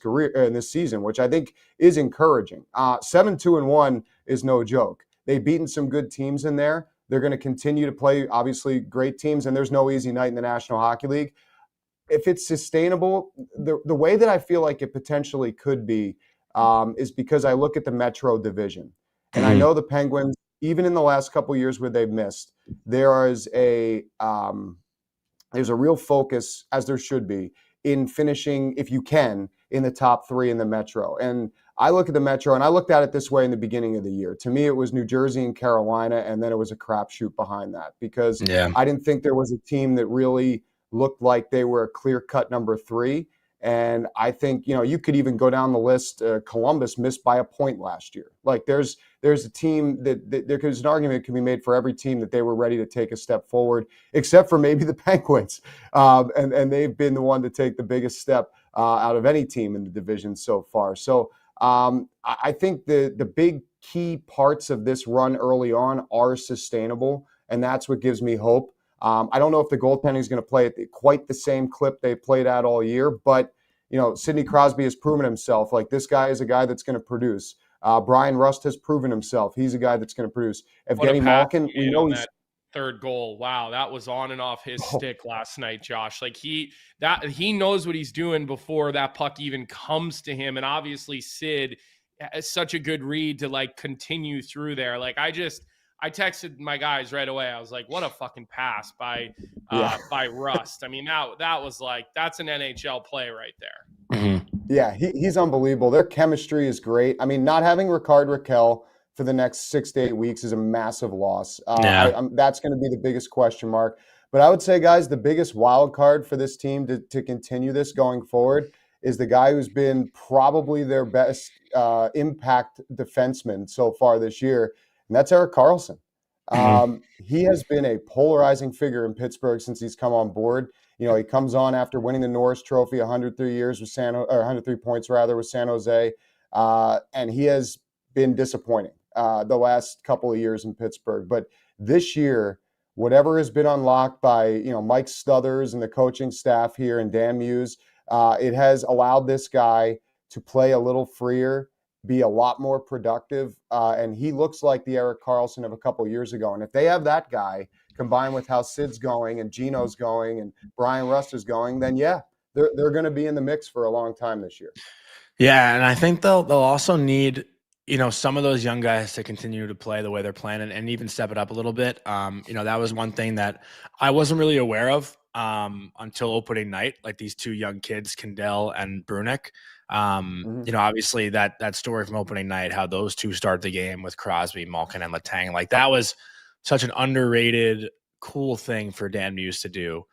D: season, which I think is encouraging. 7-2-1 is no joke. They've beaten some good teams in there. They're going to continue to play, obviously, great teams, and there's no easy night in the National Hockey League. If it's sustainable, the way that I feel like it potentially could be is because I look at the Metro division. And I know the Penguins, even in the last couple of years where they've missed, there's a real focus, as there should be, in finishing, if you can, in the top three in the Metro. And I look at the Metro, and I looked at it this way in the beginning of the year. To me, it was New Jersey and Carolina, and then it was a crapshoot behind that because I didn't think there was a team that really looked like they were a clear-cut number three. And I think, you could even go down the list. Columbus missed by a point last year. Like there's a team there's an argument that can be made for every team that they were ready to take a step forward, except for maybe the Penguins. And they've been the one to take the biggest step out of any team in the division so far. So I think the big key parts of this run early on are sustainable, and that's what gives me hope. I don't know if the goaltending is going to play at quite the same clip they played at all year, but Sidney Crosby has proven himself. Like, this guy is a guy that's going to produce. Brian Rust has proven himself. He's a guy that's going to produce. Evgeni Malkin, we know he's
B: third goal. Wow, that was on and off his stick last night, Josh. Like he knows what he's doing before that puck even comes to him, and obviously Sid has such a good read to like continue through there. Like I texted my guys right away. I was like, what a fucking pass by Rust. I mean, that was like, that's an NHL play right there.
D: Mm-hmm. Yeah, he's unbelievable. Their chemistry is great. I mean, not having Rickard Rakell for the next 6 to 8 weeks is a massive loss. That's going to be the biggest question mark. But I would say, guys, the biggest wild card for this team to continue this going forward is the guy who's been probably their best impact defenseman so far this year, and that's Erik Karlsson. He has been a polarizing figure in Pittsburgh since he's come on board. He comes on after winning the Norris Trophy, 103 years with 103 points rather with San Jose, and he has been disappointing the last couple of years in Pittsburgh. But this year, whatever has been unlocked by Mike Stothers and the coaching staff here and Dan Muse, it has allowed this guy to play a little freer, be a lot more productive, and he looks like the Erik Karlsson of a couple of years ago. And if they have that guy combined with how Sid's going and Gino's going and Brian Rust is going, then yeah, they're going to be in the mix for a long time this year.
A: Yeah, and I think they'll also need some of those young guys to continue to play the way they're playing and even step it up a little bit. That was one thing that I wasn't really aware of until opening night, like these two young kids, Kendall and Brunick. Obviously that story from opening night, how those two start the game with Crosby, Malkin, and Letang, like that was such an underrated, cool thing for Dan Muse to do,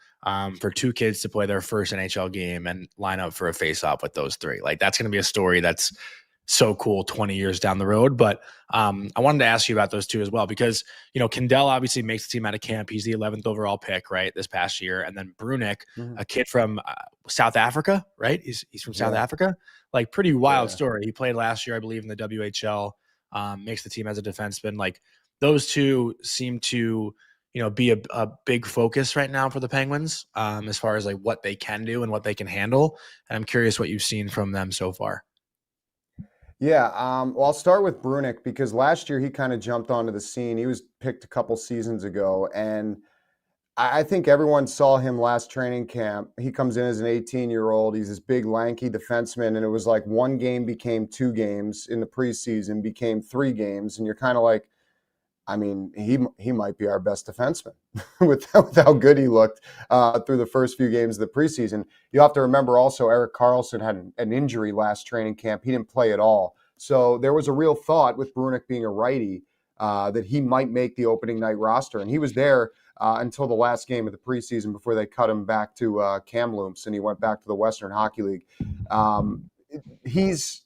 A: for two kids to play their first NHL game and line up for a face-off with those three. Like that's going to be a story that's so cool 20 years down the road. But I wanted to ask you about those two as well, because, Kendall obviously makes the team out of camp. He's the 11th overall pick, right, this past year. And then Brunick, a kid from South Africa, right? He's from South Africa. Like pretty wild story. He played last year, I believe, in the WHL, makes the team as a defenseman. Like those two seem to, be a big focus right now for the Penguins, as far as like what they can do and what they can handle. And I'm curious what you've seen from them so far.
D: Yeah, well, I'll start with Brunick because last year he kind of jumped onto the scene. He was picked a couple seasons ago, and I think everyone saw him last training camp. He comes in as an 18-year-old. He's this big, lanky defenseman, and it was like one game became 2 games in the preseason, became 3 games, and you're kind of like, I mean, he might be our best defenseman with how good he looked through the first few games of the preseason. You have to remember also Erik Karlsson had an injury last training camp. He didn't play at all. So there was a real thought with Brunick being a righty that he might make the opening night roster. And he was there until the last game of the preseason before they cut him back to Kamloops and he went back to the Western Hockey League. He's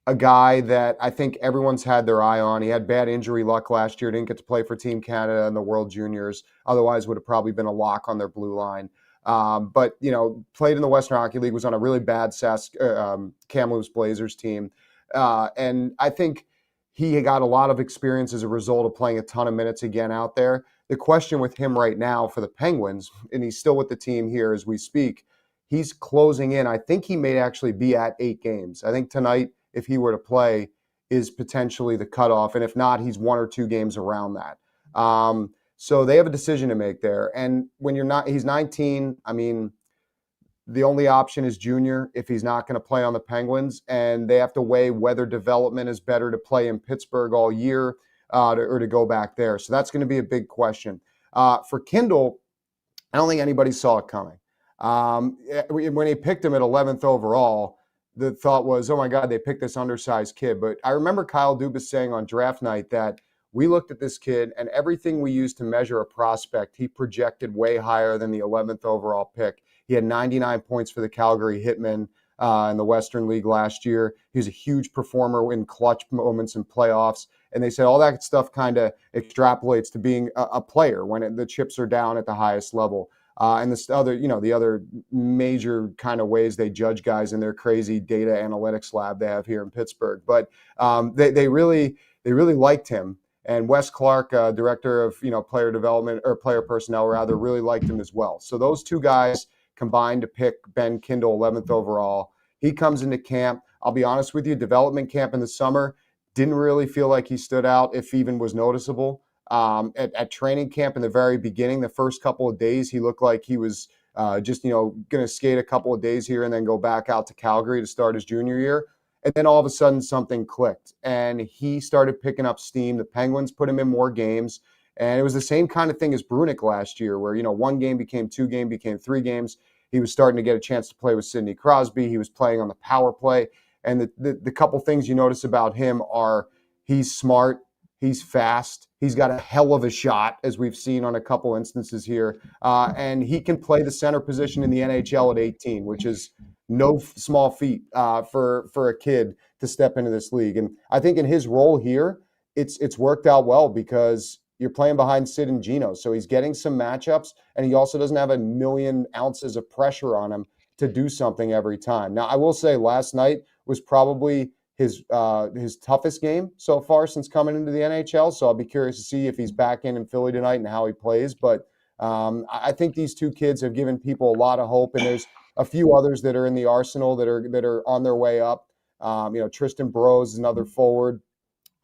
D: a guy that I think everyone's had their eye on. He had bad injury luck last year, didn't get to play for Team Canada in the World Juniors. Otherwise would have probably been a lock on their blue line. But, played in the Western Hockey League, was on a really bad Kamloops Blazers team. And I think he got a lot of experience as a result of playing a ton of minutes again out there. The question with him right now for the Penguins, and he's still with the team here as we speak, he's closing in. I think he may actually be at 8 games. I think tonight, if he were to play, is potentially the cutoff. And if not, he's 1 or 2 games around that. So they have a decision to make there. And when he's 19, I mean, the only option is junior if he's not going to play on the Penguins. And they have to weigh whether development is better to play in Pittsburgh all year or to go back there. So that's going to be a big question. For Kendall, I don't think anybody saw it coming. When he picked him at 11th overall, the thought was, oh my God, they picked this undersized kid. But I remember Kyle Dubas saying on draft night that we looked at this kid and everything we used to measure a prospect, he projected way higher than the 11th overall pick. He had 99 points for the Calgary Hitmen in the Western League last year. He was a huge performer in clutch moments in playoffs. And they said all that stuff kind of extrapolates to being a player when the chips are down at the highest level. And the other major kind of ways they judge guys in their crazy data analytics lab they have here in Pittsburgh. But they really liked him. And Wes Clark, director of player development or player personnel rather, really liked him as well. So those two guys combined to pick Ben Kendall 11th overall. He comes into camp. I'll be honest with you, development camp in the summer didn't really feel like he stood out, if even was noticeable. At training camp in the very beginning, the first couple of days, he looked like he was just going to skate a couple of days here and then go back out to Calgary to start his junior year. And then all of a sudden something clicked and he started picking up steam. The Penguins put him in more games. And it was the same kind of thing as Brunick last year where, 1 game became 2 games, became 3 games. He was starting to get a chance to play with Sidney Crosby. He was playing on the power play. And the couple things you notice about him are he's smart. He's fast. He's got a hell of a shot, as we've seen on a couple instances here. And he can play the center position in the NHL at 18, which is no small feat for a kid to step into this league. And I think in his role here, it's worked out well because you're playing behind Sid and Gino. So he's getting some matchups, and he also doesn't have a million ounces of pressure on him to do something every time. Now, I will say last night was probably his toughest game so far since coming into the NHL. So I'll be curious to see if he's back in Philly tonight and how he plays. But I think these two kids have given people a lot of hope, and there's a few others that are in the arsenal that are on their way up. Tristan Burrows is another forward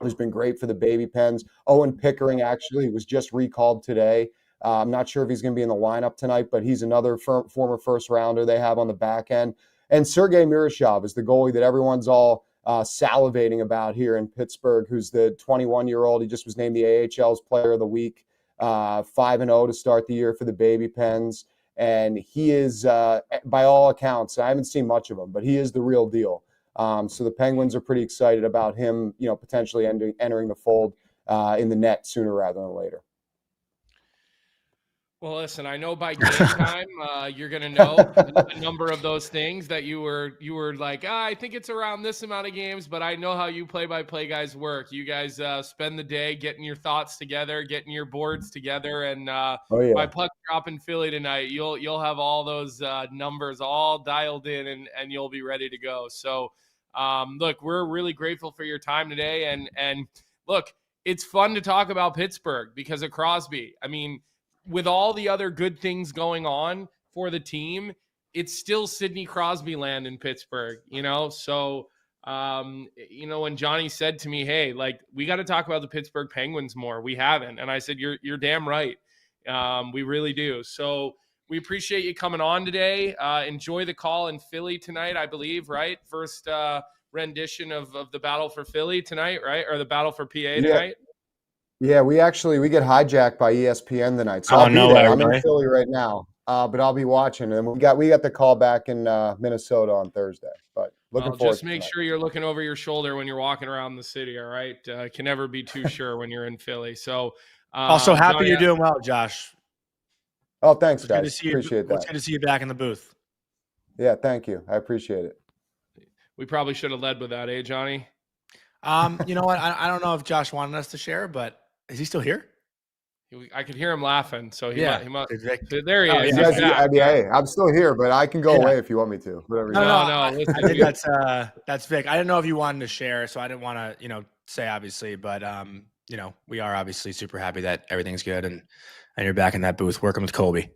D: who's been great for the Baby Pens. Owen Pickering actually was just recalled today. I'm not sure if he's going to be in the lineup tonight, but he's another former first rounder they have on the back end. And Sergei Murashov is the goalie that everyone's all salivating about here in Pittsburgh, who's the 21-year-old. He just was named the AHL's Player of the Week, 5-0 to start the year for the Baby Pens. And he is, by all accounts, I haven't seen much of him, but he is the real deal. So the Penguins are pretty excited about him, potentially entering the fold in the net sooner rather than later.
B: Well, listen, I know by game time you're going to know a number of those things that you were like, I think it's around this amount of games, but I know how you play-by-play guys work. You guys spend the day getting your thoughts together, getting your boards together, and by puck drop in Philly tonight, you'll have all those numbers all dialed in, and you'll be ready to go. So, look, we're really grateful for your time today, and look, it's fun to talk about Pittsburgh because of Crosby. I mean, with all the other good things going on for the team, it's still Sidney Crosby land in Pittsburgh, So, when Johnny said to me, hey, like, we got to talk about the Pittsburgh Penguins more. We haven't. And I said, you're damn right. We really do. So we appreciate you coming on today. Enjoy the call in Philly tonight, I believe, right? First rendition of the Battle for Philly tonight, right? Or the Battle for PA tonight.
D: Yeah, we get hijacked by ESPN tonight, so I'll be there. I'm in Philly right now, but I'll be watching. And we got the call back in Minnesota on Thursday. But looking forward.
B: Just make sure you're looking over your shoulder when you're walking around the city. All right, can never be too sure when you're in Philly. So,
A: also happy Johnny, you're doing well, Josh.
D: Oh, thanks, guys. Appreciate that.
A: It's good to see you back in the booth.
D: Yeah, thank you. I appreciate it.
B: We probably should have led with that, Johnny?
A: You know what? I don't know if Josh wanted us to share, but is he still here?
B: I could hear him laughing, so he might.
A: There he is.
D: I'm still here, but I can go away if you want me to. Whatever.
A: No. I think that's Vic. I didn't know if you wanted to share, so I didn't want to, say obviously, but we are obviously super happy that everything's good and you're back in that booth working with Colby.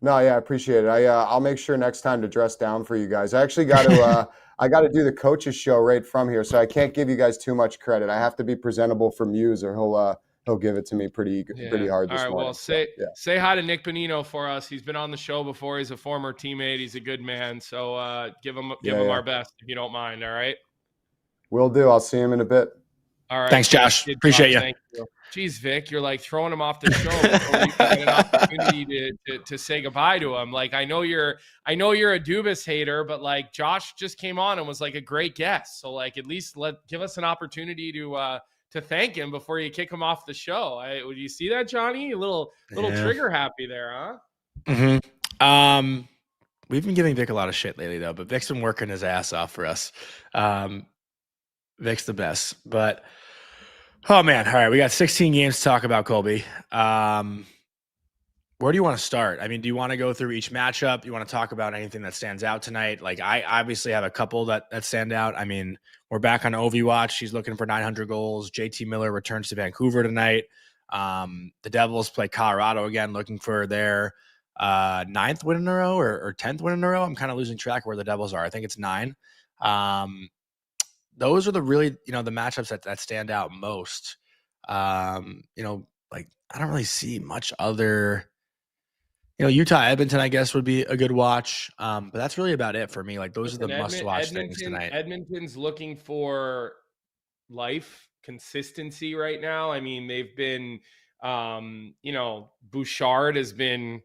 D: No, yeah, I appreciate it. I'll make sure next time to dress down for you guys. I actually got to I got to do the coaches show right from here, so I can't give you guys too much credit. I have to be presentable for Muse, or he'll give it to me pretty hard this morning.
B: Well, say hi to Nick Bonino for us. He's been on the show before. He's a former teammate. He's a good man. So give him our best if you don't mind. All right.
D: Will do. I'll see him in a bit.
B: All right.
A: Thanks, Josh. Appreciate you.
B: Thank you. Jeez, Vic, you're like throwing him off the show before you get an opportunity to say goodbye to him. Like, I know you're a Dubas hater, but like Josh just came on and was like a great guest. So like, at least give us an opportunity to thank him before you kick him off the show. Would you see that, Johnny? A little trigger happy there, huh?
A: Mm-hmm. We've been giving Vic a lot of shit lately though, but Vic's been working his ass off for us. Vic's the best, but oh man. All right. We got 16 games to talk about, Colby. Where do you want to start? I mean, do you want to go through each matchup? Do you want to talk about anything that stands out tonight? Like, I obviously have a couple that stand out. I mean, we're back on Ovi watch. She's looking for 900 goals. JT Miller returns to Vancouver tonight. The Devils play Colorado again, looking for their 9th win in a row or 10th win in a row. I'm kind of losing track of where the Devils are. I think it's 9. Those are the really, the matchups that stand out most. Like, I don't really see much other, Utah Edmonton, I guess, would be a good watch. But that's really about it for me. Like, those are the must-watch things tonight.
B: Edmonton's looking for life consistency right now. I mean, they've been, Bouchard has been,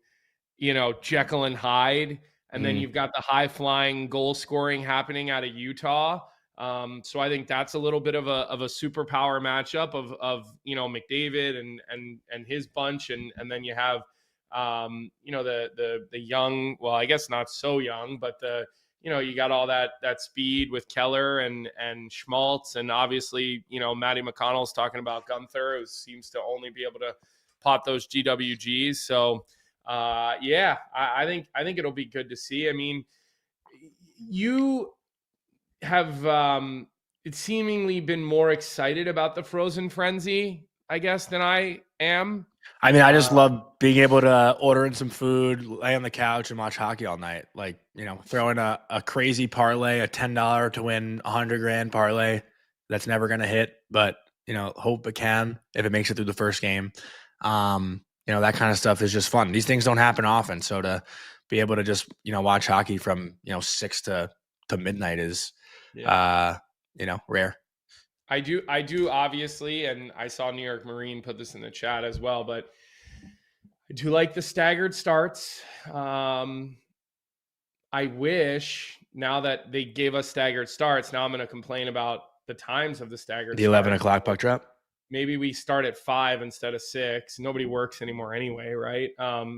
B: Jekyll and Hyde. And then you've got the high-flying goal scoring happening out of Utah. So I think that's a little bit of a superpower matchup of McDavid and his bunch, and then you have the young, well, I guess not so young, but the you got all that speed with Keller and Schmaltz, and obviously, Matty McConnell's talking about Gunther, who seems to only be able to pot those GWGs. So, I think it'll be good to see. I mean, you have it's seemingly been more excited about the Frozen Frenzy, I guess, than I am.
A: I mean, I just love being able to order in some food, lay on the couch, and watch hockey all night. Like, throw in a crazy parlay, a $10 to win $100,000 parlay that's never going to hit, but hope it can if it makes it through the first game. That kind of stuff is just fun. These things don't happen often, so to be able to just watch hockey from 6 to midnight is rare.
B: I do obviously, and I saw New York Marine put this in the chat as well, but I do like the staggered starts. I wish, now that they gave us staggered starts, now I'm going to complain about the times of the staggered
A: The 11 o'clock puck drop.
B: Maybe we start at 5 instead of 6. Nobody works anymore anyway, right?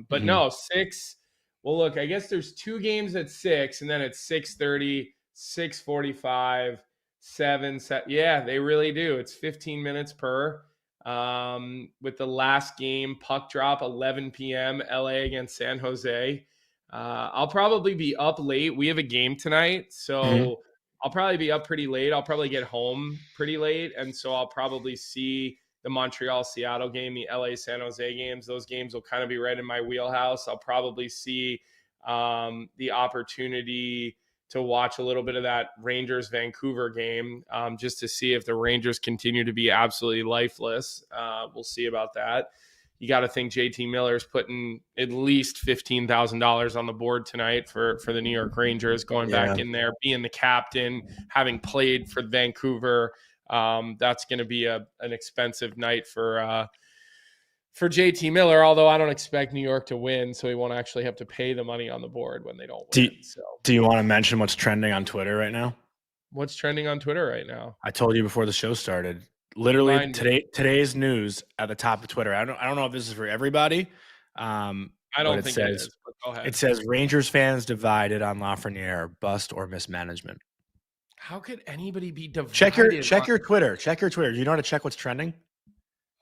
B: But no, 6. Well, look, I guess there's 2 games at 6, and then it's 6:30, 6:45, 7. Yeah, they really do. It's 15 minutes per. With the last game puck drop 11 p.m. LA against San Jose. I'll probably be up late. We have a game tonight, so I'll probably be up pretty late. I'll probably get home pretty late, and so I'll probably see the Montreal-Seattle game, the LA-San Jose games. Those games will kind of be right in my wheelhouse. I'll probably see the opportunity to watch a little bit of that Rangers-Vancouver game, just to see if the Rangers continue to be absolutely lifeless. We'll see about that. You got to think JT Miller's putting at least $15,000 on the board tonight for the New York Rangers, going back in there, being the captain, having played for Vancouver. That's going to be an expensive night for JT Miller, although I don't expect New York to win, so he won't actually have to pay the money on the board when they don't win.
A: Do you want to mention what's trending on Twitter right now?
B: What's trending on Twitter right now?
A: I told you before the show started. Literally today's news at the top of Twitter. I don't know if this is for everybody.
B: I don't think it is. But go ahead.
A: It says Rangers fans divided on Lafreniere, bust or mismanagement.
B: How could anybody be divided?
A: Check your Twitter. Check your Twitter. Do you know how to check what's trending?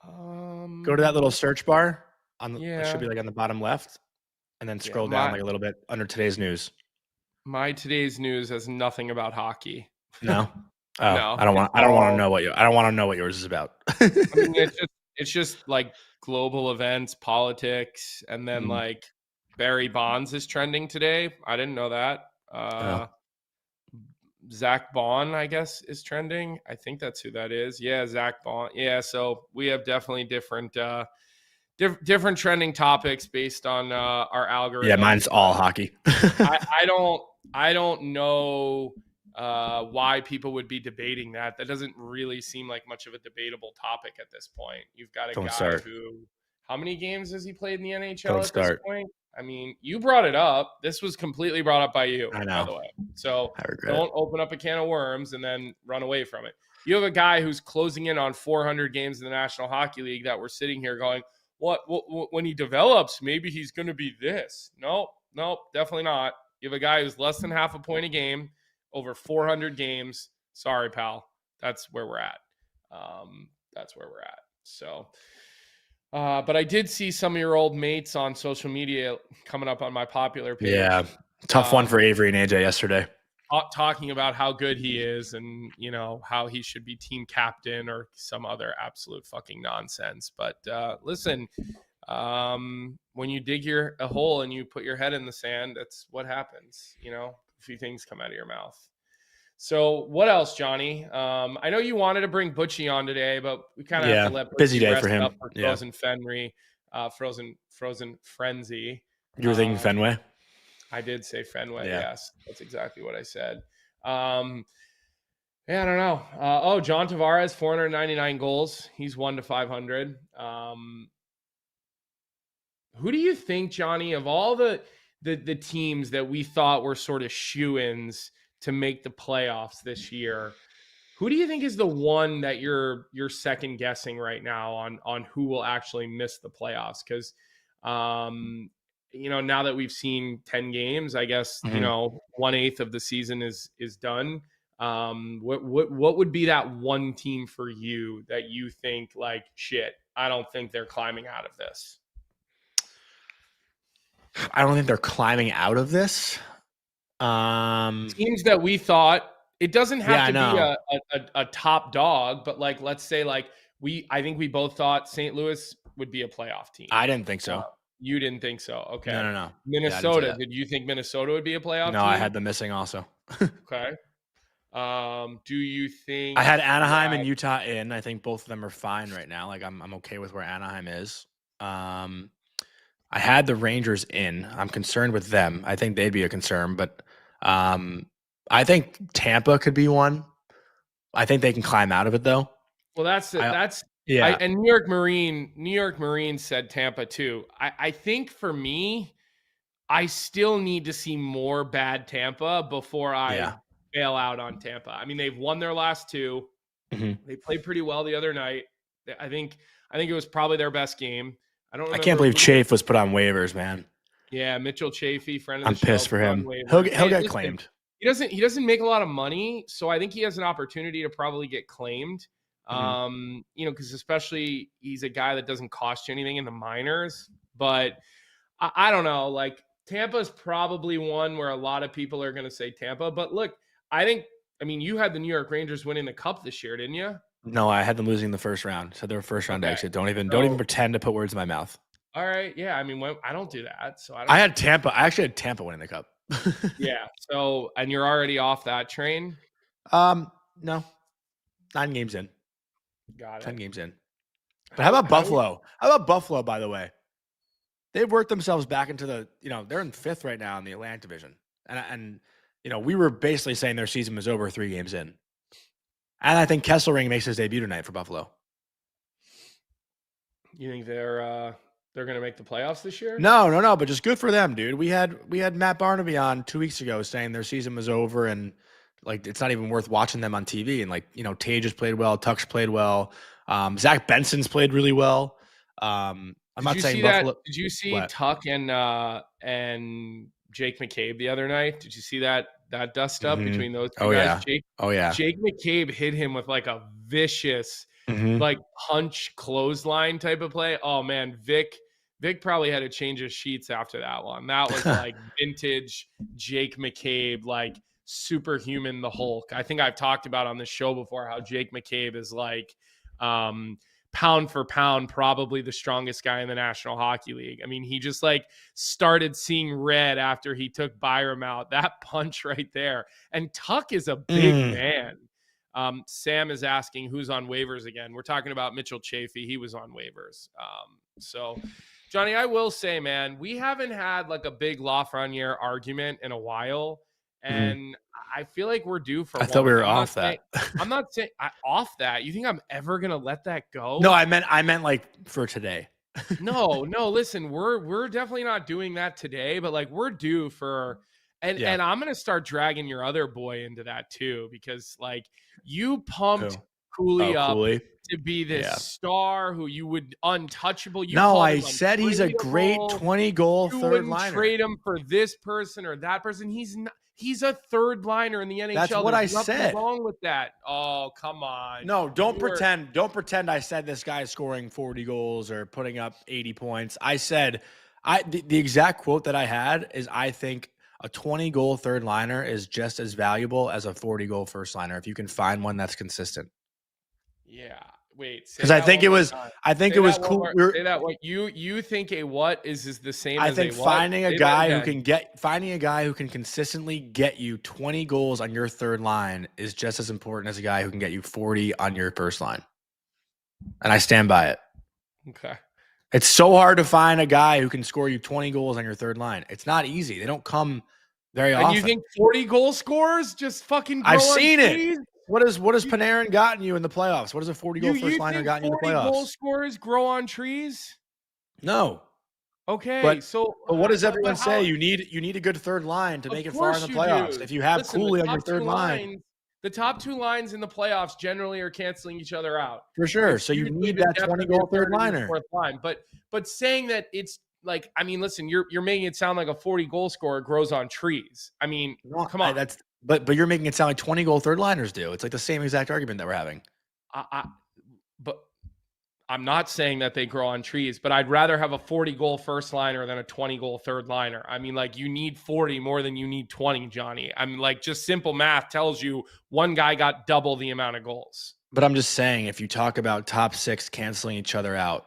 A: Go to that little search bar it should be like on the bottom left, and then scroll down like a little bit under today's news.
B: My today's news has nothing about hockey.
A: No. Oh,
B: no,
A: I don't want to know what yours is about.
B: I mean, it's just like global events, politics, and then like Barry Bonds is trending today. I didn't know that. Zach Bond, I guess, is trending. I think that's who that is. Yeah, Zach Bond. Yeah, so we have definitely different trending topics based on our algorithm.
A: Yeah, mine's all hockey.
B: I don't know why people would be debating that. That doesn't really seem like much of a debatable topic at this point. You've got a guy who, how many games has he played in the NHL at this point? I mean, you brought it up. This was completely brought up by you, by the way. So don't open up a can of worms and then run away from it. You have a guy who's closing in on 400 games in the National Hockey League that we're sitting here going, what when he develops, maybe he's going to be this. Nope, definitely not. You have a guy who's less than half a point a game, over 400 games. Sorry, pal. That's where we're at. So, but I did see some of your old mates on social media coming up on my popular page.
A: Yeah. Tough one for Avery and AJ yesterday.
B: Talking about how good he is and, how he should be team captain or some other absolute fucking nonsense. But listen, when you dig a hole and you put your head in the sand, that's what happens. A few things come out of your mouth. So what else, Johnny? I know you wanted to bring Butchie on today, but we kind of have to let Butchie
A: busy day
B: rest
A: for him.
B: Up for Frozen Frozen Frenzy.
A: You were thinking Fenway?
B: I did say Fenway. Yeah. Yes, that's exactly what I said. I don't know. John Tavares, 499 goals. He's 1-500. Who do you think, Johnny, of all the teams that we thought were sort of shoo-ins to make the playoffs this year, who do you think is the one that you're second guessing right now on who will actually miss the playoffs? Because now that we've seen 10 games, I guess, 1/8 of the season is done. What would be that one team for you that you think like, shit, I don't think they're climbing out of this?
A: I don't think they're climbing out of this.
B: Teams that we thought, it doesn't have to be a top dog, but like, let's say like I think we both thought St. Louis would be a playoff team.
A: I didn't think so.
B: You didn't think so. Okay.
A: No.
B: Minnesota. Did you think Minnesota would be a playoff team?
A: No, I had them missing also.
B: Okay. Do you think
A: I had Anaheim and Utah in? I think both of them are fine right now. Like I'm okay with where Anaheim is. I had the Rangers in. I'm concerned with them. I think they'd be a concern, but I think Tampa could be one. I think they can climb out of it though.
B: Well, that's
A: yeah.
B: And New York Marine said Tampa too. I think for me, I still need to see more bad Tampa before I bail out on Tampa. I mean, they've won their last two.
A: Mm-hmm.
B: They played pretty well the other night. I think it was probably their best game. I
A: can't believe Chafe was put on waivers, man.
B: Yeah, Mitchell Chafee, friend of the show.
A: I'm pissed for him. He'll get claimed.
B: He doesn't make a lot of money, so I think he has an opportunity to probably get claimed. Because especially he's a guy that doesn't cost you anything in the minors. But I don't know. Like Tampa's probably one where a lot of people are going to say Tampa. But look, you had the New York Rangers winning the Cup this year, didn't you?
A: No, I had them losing the first round. So they were first round exit. Don't even pretend to put words in my mouth.
B: All right. Yeah. I don't do that. So
A: I had Tampa. I actually had Tampa winning the Cup.
B: Yeah. So, and you're already off that train?
A: No. 9 games in.
B: Got it.
A: 10 games in. But how about Buffalo? How about Buffalo, by the way? They've worked themselves back into the, they're in 5th right now in the Atlantic Division. And we were basically saying their season was over 3 games in. And I think Kesselring makes his debut tonight for Buffalo.
B: You think they're going to make the playoffs this year?
A: No, but just good for them, dude. We had Matt Barnaby on 2 weeks ago saying their season was over and like it's not even worth watching them on TV. And like, Tage has played well, Tuck's played well, Zach Benson's played really well. I'm not saying Buffalo.
B: Did you see Tuck and Jake McCabe the other night? Did you see that dust up between those two guys?
A: Yeah.
B: Jake McCabe hit him with like a vicious like punch clothesline type of play. Oh man, Vic probably had to change his sheets after that one. That was like vintage Jake McCabe, like superhuman the Hulk. I think I've talked about on this show before how Jake McCabe is like pound for pound probably the strongest guy in the National Hockey League. I mean, he just like started seeing red after he took Byram out. That punch right there. And Tuck is a big man. Sam is asking who's on waivers again. We're talking about Mitchell Chafee. He was on waivers. So Johnny, I will say, man, we haven't had like a big Lafreniere argument in a while. And I feel like we're due for
A: I thought we were off that.
B: I'm not saying off that. You think I'm ever going to let that go?
A: No, I meant like for today.
B: No, listen, we're definitely not doing that today, but like we're due for, and I'm going to start dragging your other boy into that too, because like you pumped Cooley up to be this star who you would untouchable.
A: I said he's a great 20-goal third liner.
B: Trade him for this person or that person. He's not. He's a third liner in the NHL.
A: That's what I said.
B: There's nothing wrong with that. Oh, come on.
A: No, don't pretend. Don't pretend I said this guy's scoring 40 goals or putting up 80 points. I said the exact quote that I had is I think a 20-goal third liner is just as valuable as a 40-goal first liner if you can find one that's consistent.
B: Yeah. Wait,
A: because I think it was cool.
B: Say that what you think a what is the same
A: I
B: as
A: think
B: a what?
A: finding a guy who can consistently get you 20 goals on your third line is just as important as a guy who can get you 40 on your first line. And I stand by it.
B: Okay.
A: It's so hard to find a guy who can score you 20 goals on your third line. It's not easy. They don't come very often.
B: And you think 40 goal scorers just fucking grow
A: I've seen
B: trees?
A: it. What has Panarin gotten you in the playoffs? What has a 40-goal first liner gotten you in the playoffs?
B: 40 goal scorers grow on trees?
A: No.
B: Okay,
A: but what does
B: but
A: everyone say? You need a good third line to make it far in the playoffs. If you have Cooley on your third line.
B: The top 2 lines in the playoffs generally are canceling each other out.
A: For sure. So you need that 20-goal third liner.
B: Fourth line. But saying that it's like, I mean, listen, you're making it sound like a 40 goal scorer grows on trees. I mean,
A: No,
B: come on.
A: but you're making it sound like 20 goal third liners do. It's like the same exact argument that we're having.
B: But I'm not saying that they grow on trees, but I'd rather have a 40 goal first liner than a 20 goal third liner. I mean, like, you need 40 more than you need 20, Johnny. I mean, like, just simple math tells you one guy got double the amount of goals.
A: But I'm just saying, if you talk about top six canceling each other out,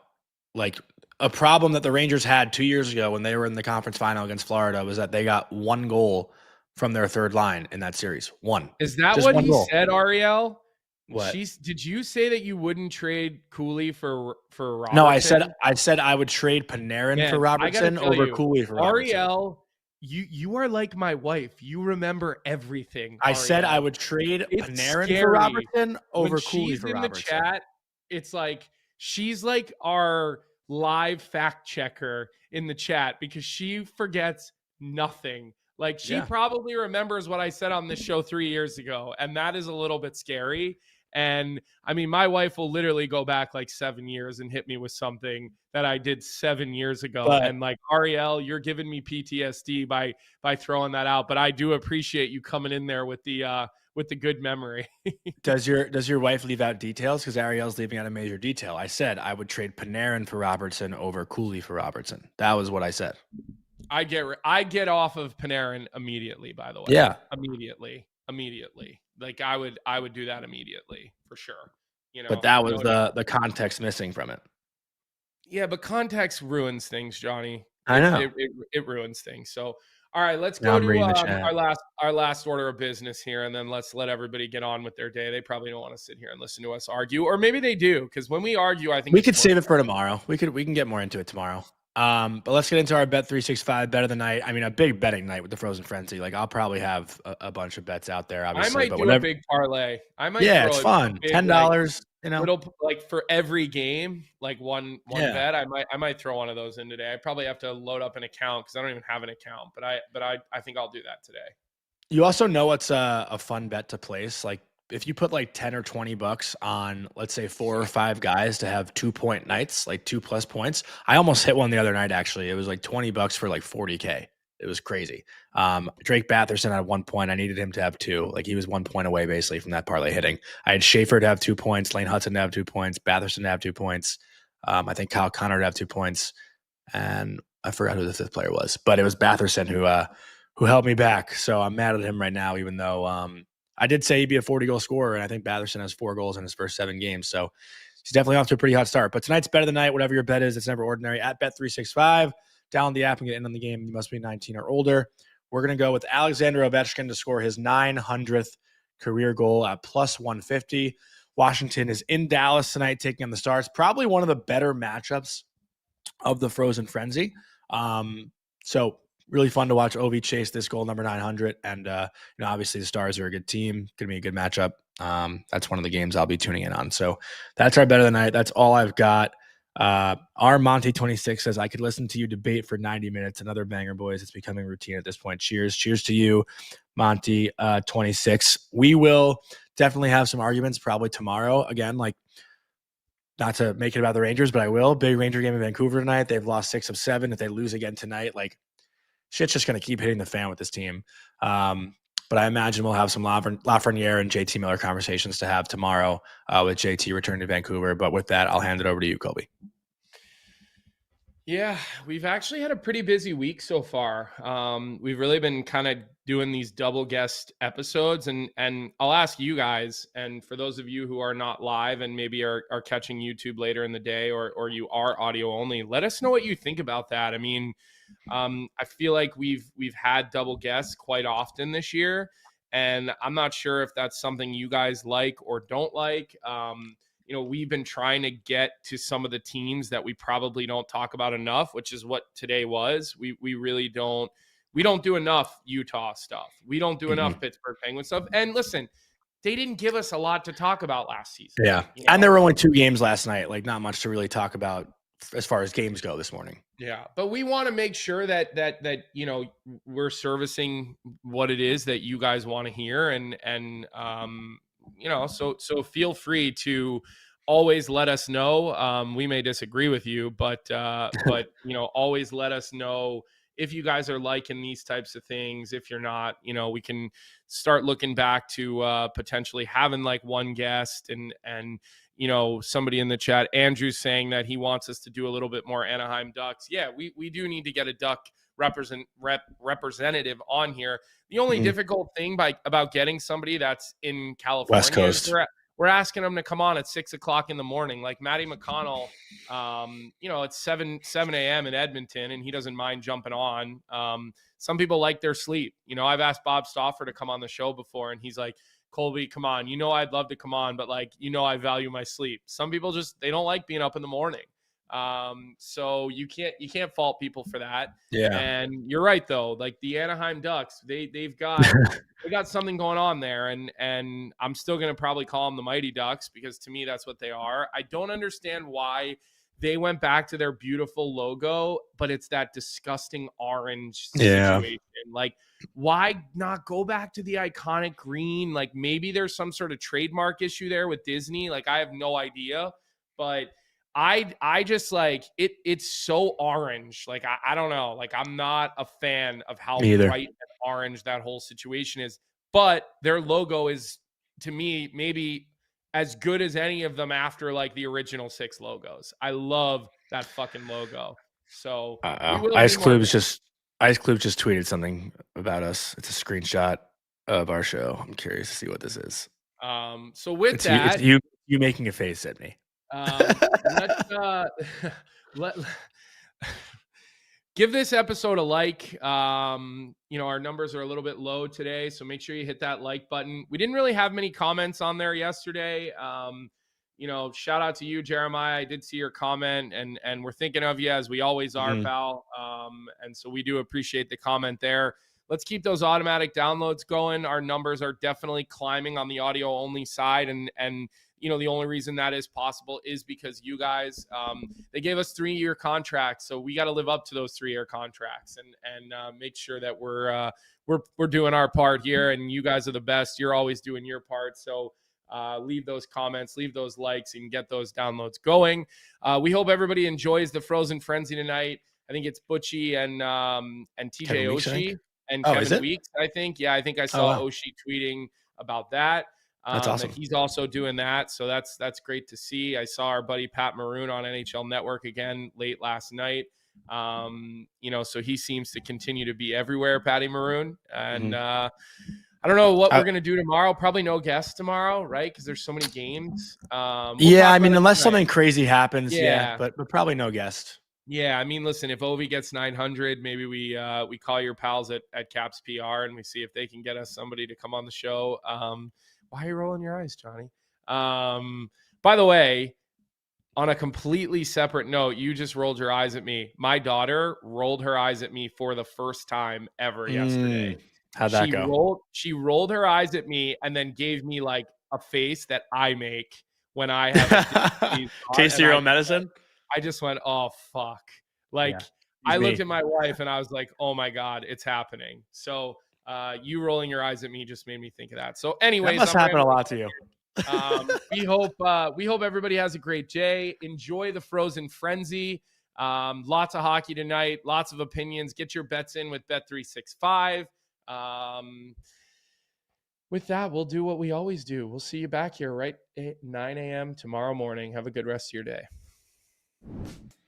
A: like a problem that the Rangers had 2 years ago when they were in the conference final against Florida was that they got one goal from their third line in that series. One.
B: Is that
A: Just
B: what
A: one
B: he
A: goal.
B: said, Ariel?
A: What?
B: Did you say that you wouldn't trade Cooley for Robertson?
A: No, I said I would trade Panarin for Robertson over Cooley for Robertson.
B: Ariel, you are like my wife. You remember everything.
A: I said I would trade Panarin for Robertson over Cooley for Robertson.
B: In the chat, it's like she's like our live fact checker in the chat because she forgets nothing. Like, she probably remembers what I said on this show 3 years ago, and that is a little bit scary. And I mean, my wife will literally go back like 7 years and hit me with something that I did 7 years ago. And like, Ariel, you're giving me PTSD by throwing that out. But I do appreciate you coming in there with the good memory.
A: Does your wife leave out details? Because Ariel's leaving out a major detail. I said I would trade Panarin for Robertson over Cooley for Robertson. That was what I said.
B: I get off of Panarin immediately, by the way.
A: Yeah.
B: Immediately. Like, I would do that immediately for sure. You know,
A: but that was the context missing from it.
B: Yeah, but context ruins things, Johnny.
A: I know.
B: It ruins things. So, all right, let's go to our last order of business here, and then let's let everybody get on with their day. They probably don't want to sit here and listen to us argue, or maybe they do, because when we argue, I think
A: we could save it for tomorrow. We can get more into it tomorrow. But let's get into our Bet365 bet of the night. I mean, a big betting night with the Frozen Frenzy. Like, I'll probably have a bunch of bets out there, obviously.
B: I might do a big parlay.
A: It's fun. $10, you know.
B: Little, like, for every game, like one bet. I might throw one of those in today. I probably have to load up an account because I don't even have an account. But I think I'll do that today. You
A: also know what's a fun bet to place? Like, if you put like 10 or 20 bucks on, let's say, 4 or 5 guys to have 2-point nights, like 2+ points. I almost hit one the other night, actually. It was like 20 bucks for like 40K. It was crazy. Drake Batherson had 1 point. I needed him to have 2. Like, he was 1 point away basically from that parlay hitting. I had Schaefer to have 2 points, Lane Hudson to have 2 points, Batherson to have 2 points. I think Kyle Connor to have 2 points. And I forgot who the 5th player was, but it was Batherson who held me back. So I'm mad at him right now, even though I did say he'd be a 40-goal scorer, and I think Batherson has 4 goals in his first 7 games. So he's definitely off to a pretty hot start. But tonight's bet of the night, whatever your bet is, it's never ordinary. At Bet365, download the app and get in on the game. You must be 19 or older. We're going to go with Alexander Ovechkin to score his 900th career goal at +150. Washington is in Dallas tonight taking on the Stars. Probably one of the better matchups of the Frozen Frenzy. So really fun to watch Ovi chase this goal number 900. And, obviously the Stars are a good team. Going to be a good matchup. That's one of the games I'll be tuning in on. So that's our bet of the night. That's all I've got. Our Monty 26 says, I could listen to you debate for 90 minutes. Another banger, boys. It's becoming routine at this point. Cheers to you, Monty 26. We will definitely have some arguments probably tomorrow. Again, like, not to make it about the Rangers, but I will. Big Ranger game in Vancouver tonight. They've lost 6 of 7. If they lose again tonight, like, shit's just going to keep hitting the fan with this team. But I imagine we'll have some Lafreniere and JT Miller conversations to have tomorrow with JT returning to Vancouver. But with that, I'll hand it over to you, Colby.
B: Yeah, we've actually had a pretty busy week so far. We've really been kind of doing these double guest episodes, and I'll ask you guys, and for those of you who are not live and maybe are catching YouTube later in the day, or you are audio only, let us know what you think about that. I mean, I feel like we've had double guests quite often this year, and I'm not sure if that's something you guys like or don't like. We've been trying to get to some of the teams that we probably don't talk about enough, which is what today was. We really don't do enough Utah stuff. We don't do enough Pittsburgh Penguin stuff. And listen, they didn't give us a lot to talk about last season.
A: Yeah. And there were only 2 games last night. Like, not much to really talk about as far as games go this morning.
B: Yeah. But we want to make sure that we're servicing what it is that you guys want to hear. And so feel free to always let us know. We may disagree with you, but always let us know if you guys are liking these types of things. If you're not, we can start looking back to potentially having like one guest and somebody in the chat, Andrew's saying that he wants us to do a little bit more Anaheim Ducks. Yeah, we do need to get a Duck representative on here. The only difficult thing about getting somebody that's in California,
A: West Coast,
B: we're asking them to come on at 6:00 in the morning. Like Matty McConnell, it's 7 a.m. in Edmonton, and he doesn't mind jumping on. Some people like their sleep. I've asked Bob Stauffer to come on the show before, and he's like, Colby, come on. I'd love to come on, but I value my sleep. Some people they don't like being up in the morning. So you can't fault people for that.
A: Yeah.
B: And you're right though. Like the Anaheim Ducks, they've got something going on there, and I'm still going to probably call them the Mighty Ducks because to me that's what they are. I don't understand why they went back to their beautiful logo, but it's that disgusting orange situation. Like, why not go back to the iconic green? Like maybe there's some sort of trademark issue there with Disney. Like I have no idea, but I just like it. It's so orange. Like, I don't know. Like, I'm not a fan of how bright and orange that whole situation is, but their logo is, to me, maybe as good as any of them after like the original 6 logos. I love that fucking logo. So
A: Ice Club just tweeted something about us. It's a screenshot of our show. I'm curious to see what this is.
B: So with
A: it's
B: that,
A: you making a face at me.
B: Let's give this episode a like. Our numbers are a little bit low today, so make sure you hit that like button. We didn't really have many comments on there yesterday. Shout out to you, Jeremiah. I did see your comment, and we're thinking of you as we always are, pal. And so we do appreciate the comment there. Let's keep those automatic downloads going. Our numbers are definitely climbing on the audio only side, and the only reason that is possible is because you guys, they gave us 3-year contracts. So we got to live up to those 3-year contracts and make sure that we're doing our part here, and you guys are the best. You're always doing your part. So leave those comments, leave those likes, and get those downloads going. We hope everybody enjoys the Frozen Frenzy tonight. I think it's Butchie and TJ Oshie and Kevin Weeks, I think. Yeah, I think I saw Oshie tweeting about that.
A: That's awesome.
B: He's also doing that. So that's great to see. I saw our buddy Pat Maroon on NHL Network again late last night. So he seems to continue to be everywhere, Patty Maroon. And I don't know what we're going to do tomorrow. Probably no guests tomorrow, right? Because there's so many games.
A: Unless something crazy happens. But probably no guest.
B: Yeah, I mean, listen, if Ovi gets 900, maybe we call your pals at Caps PR and we see if they can get us somebody to come on the show. Why are you rolling your eyes, Johnny? By the way, on a completely separate note, you just rolled your eyes at me. My daughter rolled her eyes at me for the first time ever yesterday.
A: How'd that go?
B: She rolled her eyes at me and then gave me like a face that I make when I have
A: taste your own medicine.
B: I just went, oh, fuck. I looked at my wife and I was like, oh my God, it's happening. So you rolling your eyes at me just made me think of that. So anyways,
A: that must happen a lot to you.
B: We hope everybody has a great day. Enjoy the Frozen Frenzy. Lots of hockey tonight, lots of opinions. Get your bets in with Bet365. With that, we'll do what we always do. We'll see you back here right at 9 a.m. tomorrow morning. Have a good rest of your day.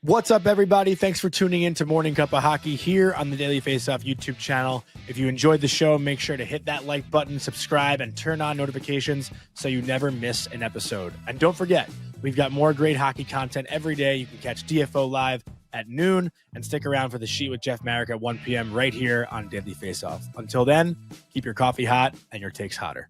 A: What's up, everybody? Thanks for tuning in to Morning Cup of Hockey here on the Daily Faceoff YouTube channel. If you enjoyed the show, make sure to hit that like button, subscribe, and turn on notifications so you never miss an episode. And don't forget, we've got more great hockey content every day. You can catch DFO live at noon and stick around for the Sheet with Jeff Marek at 1 p.m. right here on Daily Faceoff. Until then, keep your coffee hot and your takes hotter.